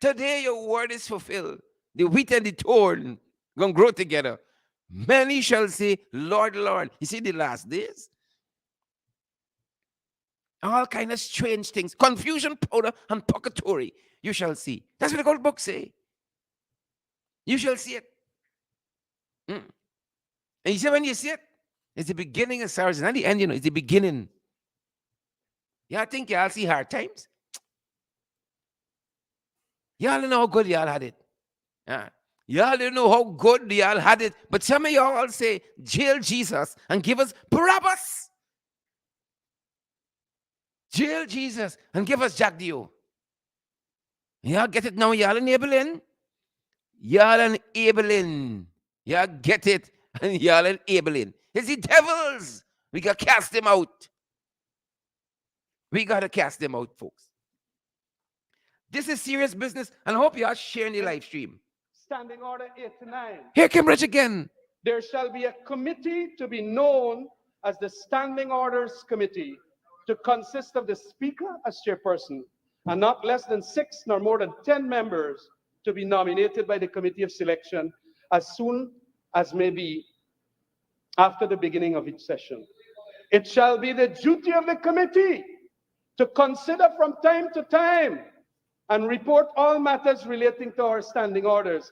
Speaker 1: Today your word is fulfilled. The wheat and the corn gonna grow together. Many shall say, Lord, Lord. You see the last days? All kind of strange things. Confusion, powder, and purgatory. You shall see. That's what the gold book say. You shall see it. Mm. And you see when you see it, it's the beginning of sorrows. It's not the end, it's the beginning. Y'all think y'all see hard times? Y'all don't know how good y'all had it. Yeah. Y'all don't know how good y'all had it. But some of y'all say, jail Jesus and give us Barabbas. Jail Jesus and give us Jack Dio. Y'all get it now? Y'all enabling? Y'all enabling. Y'all get it? And y'all enabling. It's the devils. We got to cast them out. We got to cast them out, folks. This is serious business, and I hope you are sharing the live stream.
Speaker 2: Standing Order 89.
Speaker 1: Here came Rich again.
Speaker 2: There shall be a committee to be known as the Standing Orders Committee, to consist of the Speaker as chairperson, and not less than 6 nor more than 10 members to be nominated by the Committee of Selection as soon as may be after the beginning of each session. It shall be the duty of the committee to consider from time to time and report all matters relating to our standing orders,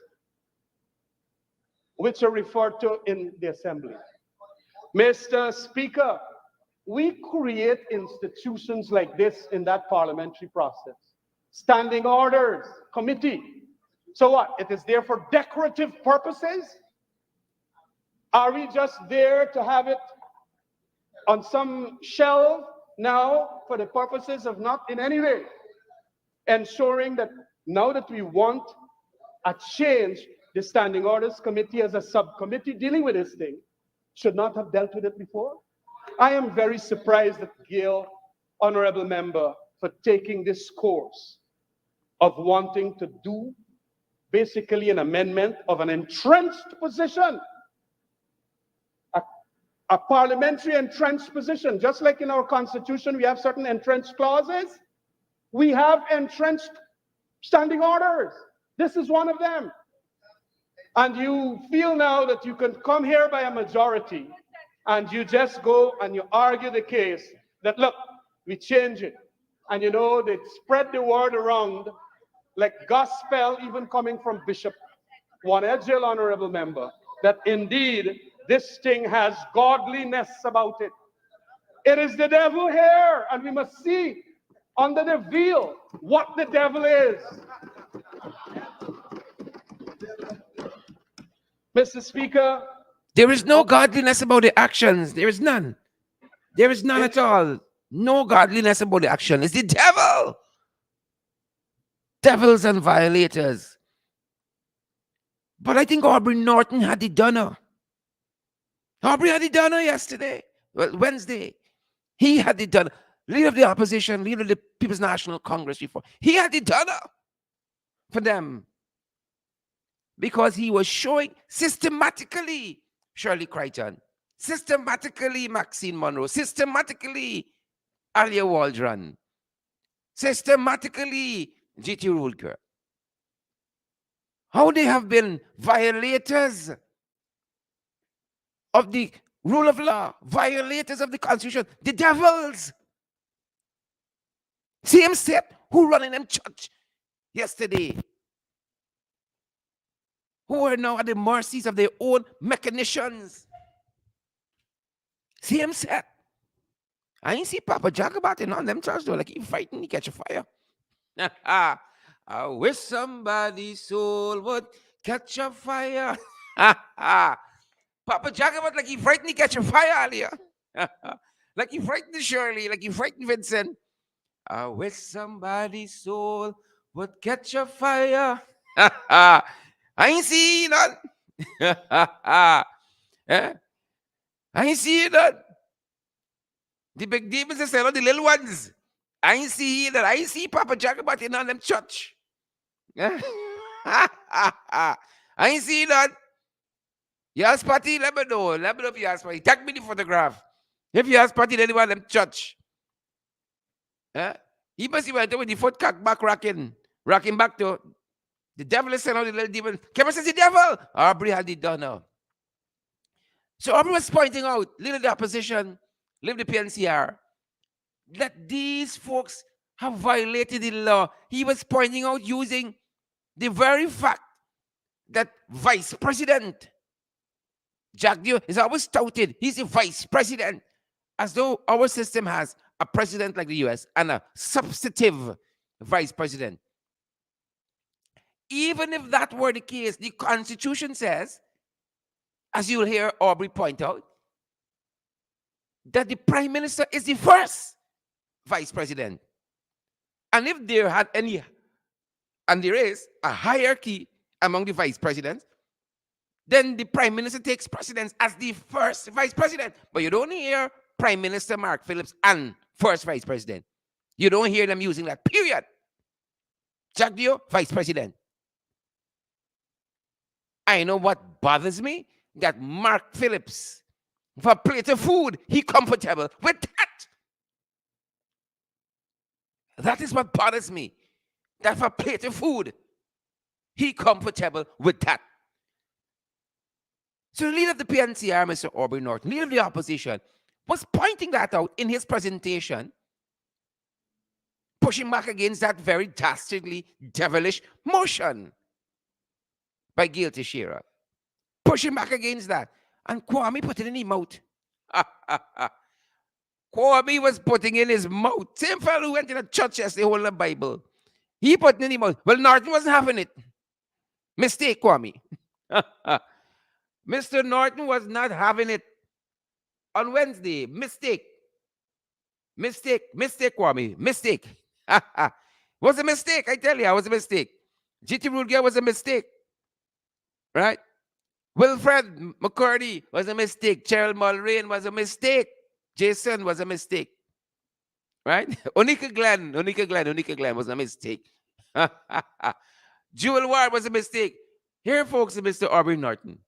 Speaker 2: which are referred to in the Assembly. Mr. Speaker, we create institutions like this in that parliamentary process. Standing Orders Committee. So what? It is there for decorative purposes? Are we just there to have it on some shelf now for the purposes of not in any way ensuring that now that we want a change, the Standing Orders Committee as a subcommittee dealing with this thing should not have dealt with it before? I am very surprised at Gail, honorable member, for taking this course of wanting to do basically an amendment of an entrenched position, a parliamentary entrenched position. Just like in our constitution, we have certain entrenched clauses. We have entrenched standing orders. This is one of them. And you feel now that you can come here by a majority and you just go and you argue the case that, look, we change it. And you know, they spread the word around like gospel, even coming from Bishop Wanedjil, honorable member, that indeed this thing has godliness about it. It is the devil here, and we must see under the veil what the devil is. Mr. Speaker,
Speaker 1: there is no godliness about the actions. There is none. There is none at all. No godliness about the action. It's the devil. Devils and violators. But I think Aubrey Norton had it done. Aubrey had it done yesterday. Well, Wednesday. He had it done. Leader of the opposition, leader of the People's National Congress before. He had it done for them. Because he was showing systematically Shirley Crichton, systematically Maxine Monroe, systematically Alia Waldron, systematically G.T. Rulker. How they have been violators of the rule of law, violators of the Constitution, the devils. Same set who run in them church yesterday, who are now at the mercies of their own machinations. Same set. I ain't see Papa Jack about it on them church though, like he fighting, he catch a fire. I wish somebody's soul would catch a fire. Papa Jack about like he frightened, he catch a fire earlier. Like he frightened Shirley, like he frightened Vincent. I wish somebody's soul would catch a fire. I ain't see none. I ain't see none. The big demons are saying, the little ones. I ain't see that. I ain't see Papa Jack about it on them church. I ain't see that. Yes, party, let me know. Let me know if you ask party. Take me the photograph. If you ask party, anyone them church. He must be with the foot cock back rocking. Rocking back to the devil is sent out the little demon. Kevin says the devil. Aubrey had it done now. So Aubrey was pointing out, little the opposition, little the PNCR, that these folks have violated the law. He was pointing out using the very fact that Vice President Jack Dio is always touted. He's the Vice President, as though our system has a president like the US and a substantive Vice President. Even if that were the case, the Constitution says, as you'll hear Aubrey point out, that the Prime Minister is the first Vice President. And if there had any, and there is a hierarchy among the Vice Presidents, then the Prime Minister takes precedence as the first Vice President. But you don't hear Prime Minister Mark Phillips and first Vice President. You don't hear them using that, period. Jack Dio, Vice President. I know what bothers me, that Mark Phillips, for a plate of food, he comfortable with that. That is what bothers me. That for a plate of food, he comfortable with that. So the leader of the PNCR, Mr. Aubrey Norton, leader of the opposition, was pointing that out in his presentation, pushing back against that very dastardly, devilish motion by Gail Teixeira. Pushing back against that. And Kwame put it in his mouth. Kwame was putting in his mouth. Same fellow who went to the church yesterday holding the Bible. He put it in his mouth. Well, Norton wasn't having it. Mistake, Kwame. Mr. Norton was not having it on Wednesday. Mistake. Mistake, Kwame. Mistake. Was a mistake, I tell you, it was a mistake. G.T. Rudger was a mistake. Right? Wilfred McCurdy was a mistake. Cheryl Mulrain was a mistake. Jason was a mistake. Right? Onika Glenn was a mistake. Jewel Ward was a mistake. Here, folks, Mr. Aubrey Norton.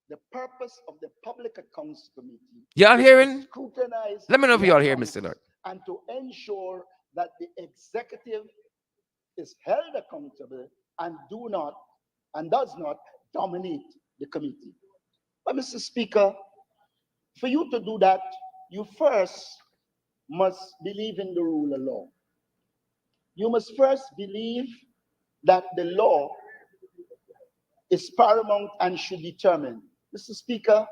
Speaker 3: The purpose of the Public Accounts Committee.
Speaker 1: Y'all hearing?
Speaker 3: Scrutinize.
Speaker 1: Let me know if y'all hear, Mr. Norton.
Speaker 3: And to ensure that the executive is held accountable and does not dominate the committee. But Mr. Speaker, for you to do that, you first must believe in the rule of law. You must first believe that the law is paramount and should determine. Mr. Speaker,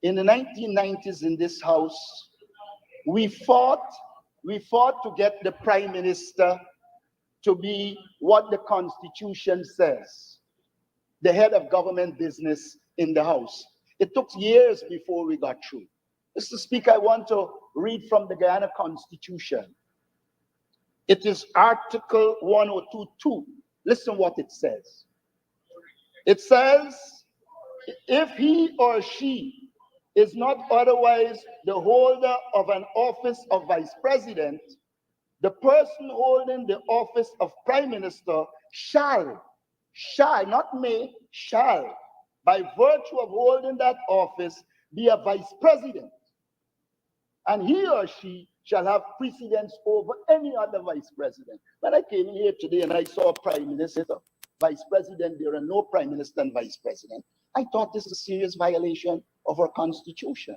Speaker 3: in the 1990s in this House, we fought to get the Prime Minister to be what the Constitution says, the head of government business in the House. It took years before we got through. Mr. Speaker, I want to read from the Guyana Constitution. It is Article 102.2. Listen what it says. It says, if he or she is not otherwise the holder of an office of Vice President, the person holding the office of Prime Minister shall, not may, shall, by virtue of holding that office, be a Vice President. And he or she shall have precedence over any other Vice President. When I came in here today and I saw Prime Minister, Vice President, there are no Prime Minister and Vice President. I thought this is a serious violation of our Constitution.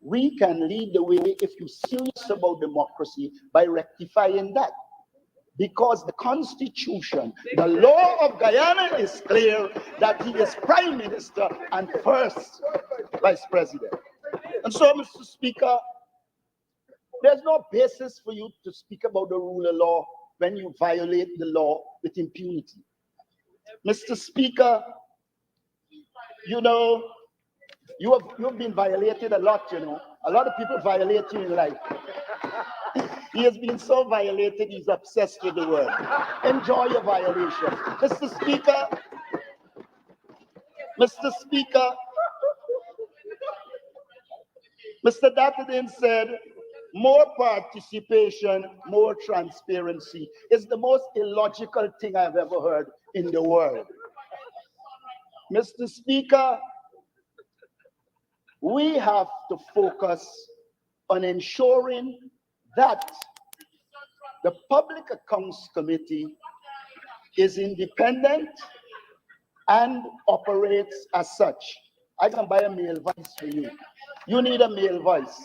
Speaker 3: We can lead the way if you're serious about democracy by rectifying that. Because the Constitution, the law of Guyana is clear that he is Prime Minister and first Vice President. And so, Mr. Speaker, there's no basis for you to speak about the rule of law when you violate the law with impunity. Mr. Speaker, you know, you've been violated a lot, you know. A lot of people violate you in life. He has been so violated, he's obsessed with the word. Enjoy your violation. Mr. Speaker, Mr. Dattadin said, more participation, more transparency is the most illogical thing I've ever heard in the world. Mr. Speaker, we have to focus on ensuring that The Public Accounts Committee is independent and operates as such. I can buy a male voice for you. You need a male voice.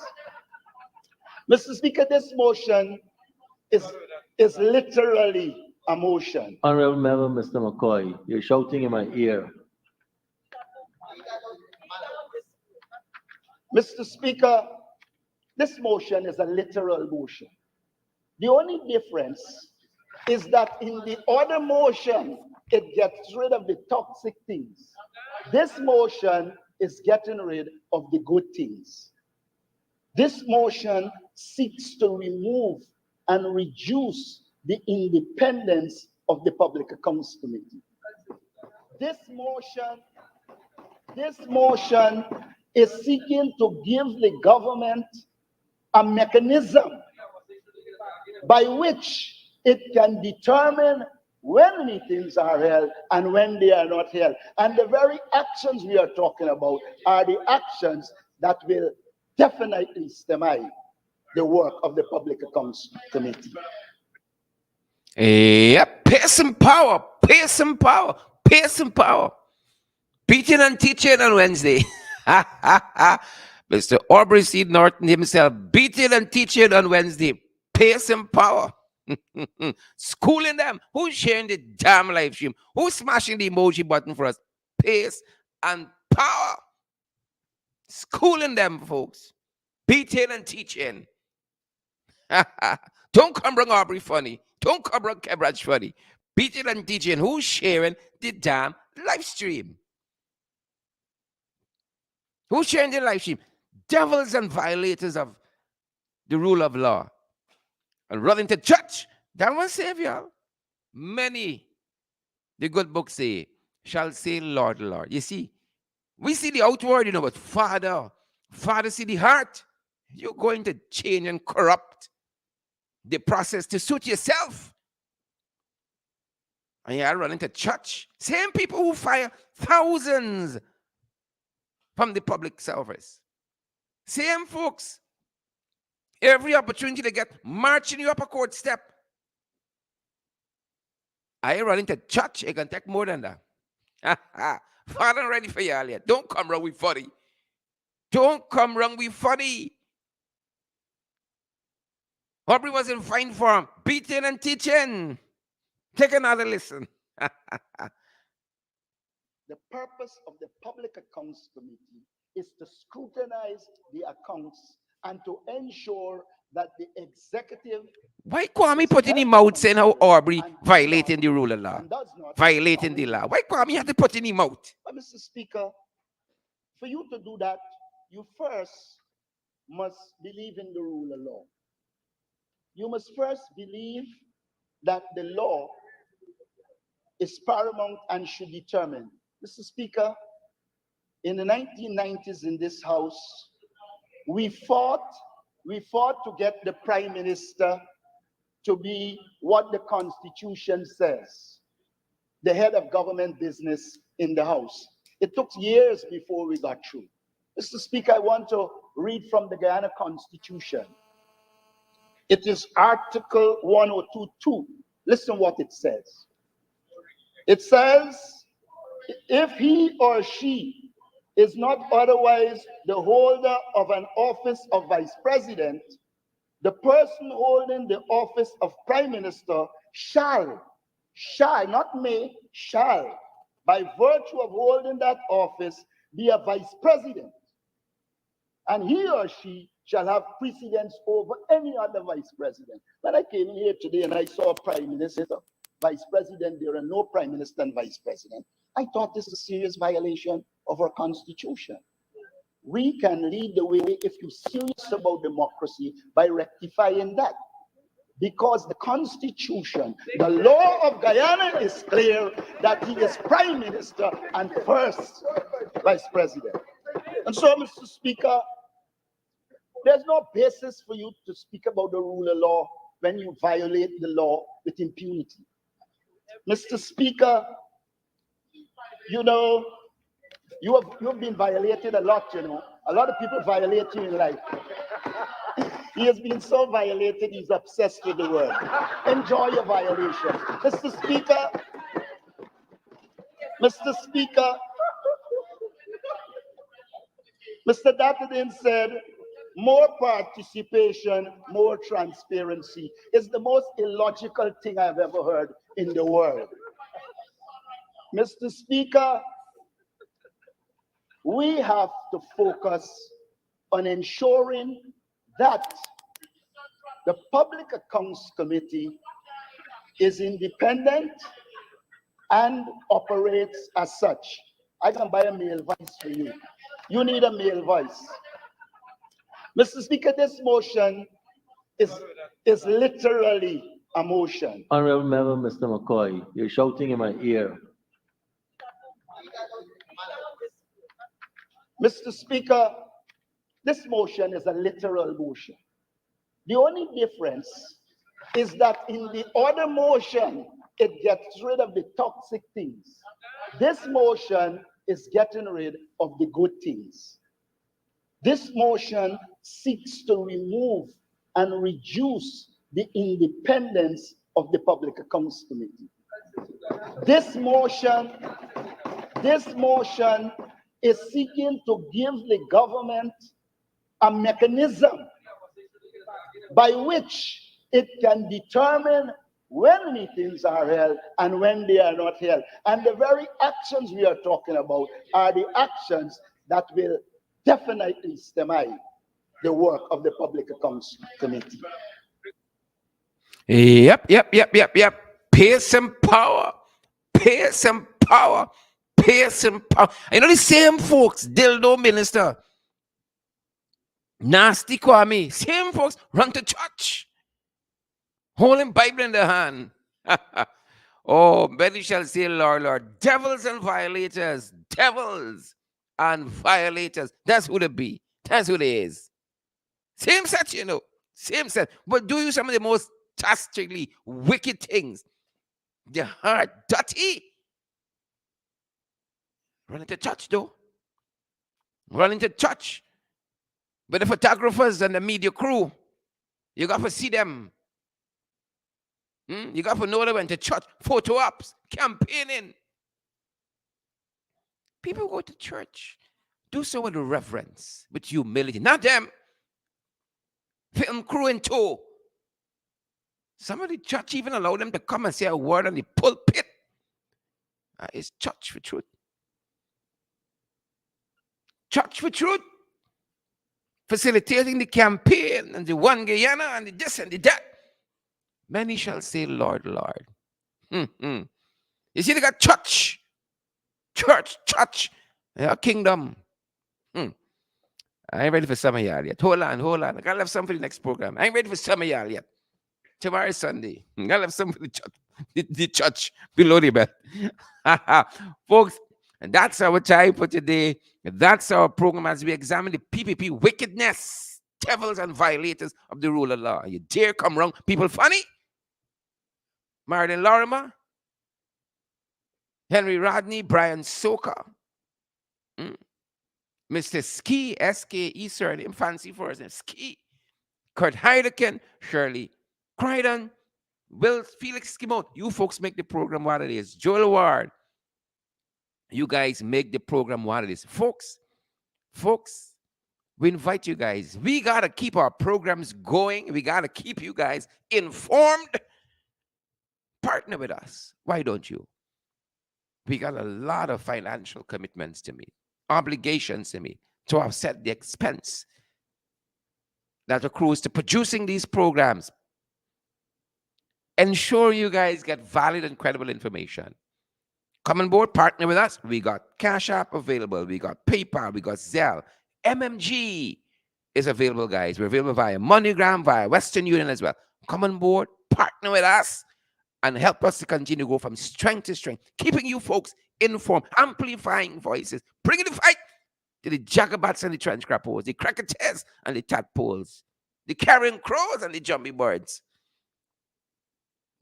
Speaker 3: Mr. Speaker, this motion is literally a motion.
Speaker 4: Honorable Member, Mr. McCoy, you're shouting in my ear.
Speaker 3: Mr. Speaker, this motion is a literal motion. The only difference is that in the other motion, it gets rid of the toxic things. This motion is getting rid of the good things. This motion seeks to remove and reduce the independence of the Public Accounts Committee. This motion is seeking to give the government a mechanism by which it can determine when meetings are held and when they are not held. And the very actions we are talking about are the actions that will definitely stymie the work of the Public Accounts Committee.
Speaker 1: Yep, pace and power, pace and power, pace and power. Beating and teaching on Wednesday. Mr. Aubrey C. Norton himself, beating and teaching on Wednesday. Pace and power. Schooling them. Who's sharing the damn live stream? Who's smashing the emoji button for us? Pace and power. Schooling them, folks. Beating and teaching. Don't come bring Aubrey funny. Don't come bring Kebraj funny. Beating and teaching. Who's sharing the damn live stream? Who's sharing the live stream? Devils and violators of the rule of law. And running to church. That one Savior. Many, the good book say, shall say, Lord, Lord. You see, we see the outward, but Father see the heart. You're going to change and corrupt the process to suit yourself. And you're running to church. Same people who fire thousands from the public service. Same folks. Every opportunity they get, marching you up a court step. Are you running to church? It can take more than that. Father, ready for you all yet. Don't come wrong with funny. Don't come wrong with funny. Aubrey was in fine form, beating and teaching. Take another listen.
Speaker 3: The purpose of the Public Accounts Committee is to scrutinize the accounts and to ensure that the executive...
Speaker 1: Why Kwame put in his mouth saying how Aubrey violating the rule of law? Violating the law. Why Kwame had to put in his mouth?
Speaker 3: But Mr. Speaker, for you to do that, you first must believe in the rule of law. You must first believe that the law is paramount and should determine. Mr. Speaker, in the 1990s in this House, we fought to get the Prime Minister to be what the Constitution says, the head of government business in the House. It took years before we got through. Mr. Speaker, I want to read from the Guyana Constitution. It is Article 102.2. Listen what it says. It says, if he or she is not otherwise the holder of an office of vice president, the person holding the office of prime minister shall, not may, shall, by virtue of holding that office, be a vice president. And he or she shall have precedence over any other vice president. When I came in here today and I saw a prime minister, vice president, there are no prime minister and vice president. I thought this is a serious violation of our Constitution. We can lead the way if you're serious about democracy by rectifying that. Because the Constitution, the law of Guyana is clear that he is prime minister and first vice president. And so, Mr. Speaker, there's no basis for you to speak about the rule of law when you violate the law with impunity. Mr. Speaker, you know, you've been violated a lot, you know. A lot of people violate you in life. He has been so violated, he's obsessed with the word. Enjoy your violation. Mr. Speaker, Mr. Speaker, Mr. Dattadin said, more participation, more transparency is the most illogical thing I've ever heard in the world. Mr. Speaker, we have to focus on ensuring that the Public Accounts Committee is independent and operates as such. I can buy a male voice for you. You need a male voice. Mr. Speaker, this motion is literally a motion.
Speaker 4: Honorable Member, Mr. McCoy, you're shouting in my ear.
Speaker 3: Mr. Speaker, this motion is a literal motion. The only difference is that in the other motion, it gets rid of the toxic things. This motion is getting rid of the good things. This motion seeks to remove and reduce the independence of the Public Accounts Committee. This motion is seeking to give the government a mechanism by which it can determine when meetings are held and when they are not held. And the very actions we are talking about are the actions that will definitely stymie the work of the Public Accounts Committee.
Speaker 1: Yep. Pace and power. Pace and power. Pace and power. You know the same folks, dildo minister, nasty Kwame, same folks run to church, holding Bible in their hand. Oh, many shall say, Lord, Lord, devils and violators, devils and violators. That's who they be. That's who they is. Same set, you know. Same set. But do you some of the most dastardly, wicked things. Their heart dirty. Run into church, though. Run into church. But the photographers and the media crew, you got to see them. You got to know they went to church, photo ops, campaigning. People go to church. Do so with reverence, with humility. Not them. Film crew in tow. Some of the church even allow them to come and say a word on the pulpit. It's church for truth. Church for truth. Facilitating the campaign and the one Guyana and the this and the that. Many shall say, Lord, Lord. You see, they got church. Church. Yeah, kingdom. I ain't ready for some of y'all yet. Hold on. I gotta have some for the next program. I ain't ready for some of y'all yet. Tomorrow is Sunday. I gotta have some for the church. The church below the bed. Folks, and that's our time for today. That's our program as we examine the PPP wickedness, devils and violators of the rule of law. You dare come wrong, people funny? Marilyn Lorimer, Henry Rodney, Brian Soka, Mr. Ski, S.K.E. surname, fancy for his name, Ski, Kurt Heideken, Shirley Crichton, Will Felix Skimot. You folks make the program what it is. Joel Ward, you guys make the program what it is. Folks, we invite you guys. We got to keep our programs going. We got to keep you guys informed. Partner with us. Why don't you? We got a lot of financial commitments to meet, obligations to meet, to offset the expense that accrues to producing these programs. Ensure you guys get valid and credible information. Come on board, partner with us. We got Cash App available. We got PayPal. We got Zelle. MMG is available, guys. We're available via MoneyGram, via Western Union as well. Come on board, partner with us, and help us to continue to go from strength to strength, keeping you folks informed, amplifying voices, bringing the fight to the jagabats and the transcrappers, the crackers and the tadpoles, the carrion crows and the jumpy birds.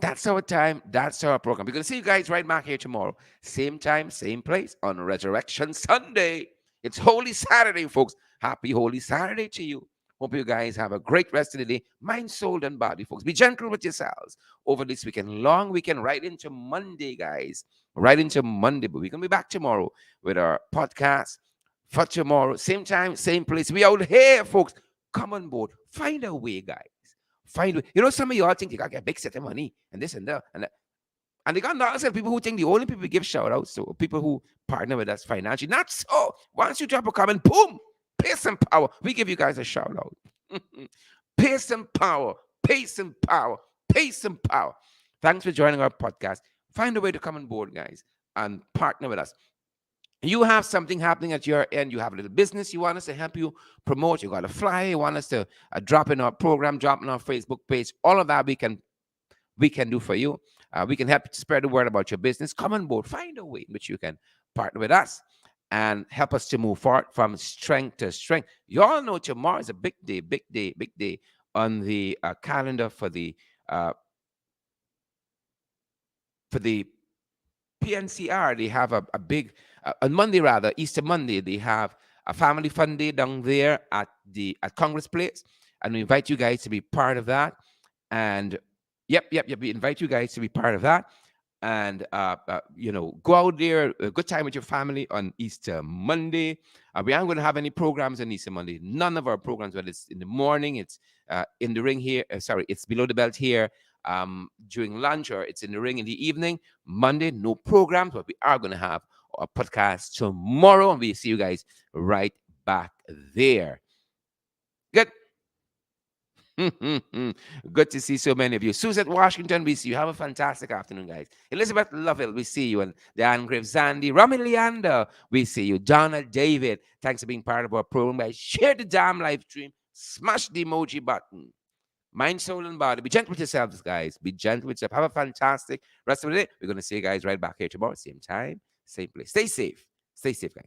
Speaker 1: That's our time. That's our program. We're going to see you guys right back here tomorrow. Same time, same place on Resurrection Sunday. It's Holy Saturday, folks. Happy Holy Saturday to you. Hope you guys have a great rest of the day. Mind, soul, and body, folks. Be gentle with yourselves over this weekend. Long weekend, right into Monday, guys. Right into Monday. But we're going to be back tomorrow with our podcast for tomorrow. Same time, same place. We out here, folks. Come on board. Find a way, guys. Find a way. You know, some of y'all think you got to get a big set of money and this and that. And they got lots of people who think the only people we give shout outs to are people who partner with us financially. Not so. Once you drop a comment, boom, pace and power. We give you guys a shout out. Pace and power, pace and power, pace and power. Thanks for joining our podcast. Find a way to come on board, guys, and partner with us. You have something happening at your end. You have a little business you want us to help you promote. You got a flyer you want us to drop in our program, drop in our Facebook page. All of that we can do for you. We can help you to spread the word about your business. Come on board. Find a way in which you can partner with us and help us to move forward from strength to strength. You all know tomorrow is a big day, big day, big day on the calendar for the PNCR. They have a big, on Monday rather, Easter Monday, they have a family fun day down there at Congress Place. And we invite you guys to be part of that. And Yep. We invite you guys to be part of that, and go out there, a good time with your family on Easter Monday. We aren't going to have any programs on Easter Monday. None of our programs, whether it's in the morning, it's in the ring here. It's below the belt here during lunch, or it's in the ring in the evening. Monday, no programs, but we are going to have a podcast tomorrow, and we see you guys right back there. Good. Good to see so many of you. Suzette Washington, we see you. Have a fantastic afternoon, guys. Elizabeth Lovell, we see you. And Diane Graves, Zandy, Romy Leander, we see you. Donna David, thanks for being part of our program, guys. Share the damn live stream. Smash the emoji button. Mind, soul, and body. Be gentle with yourselves, guys. Be gentle with yourself. Have a fantastic rest of the day. We're going to see you guys right back here tomorrow. Same time, same place. Stay safe. Stay safe, guys.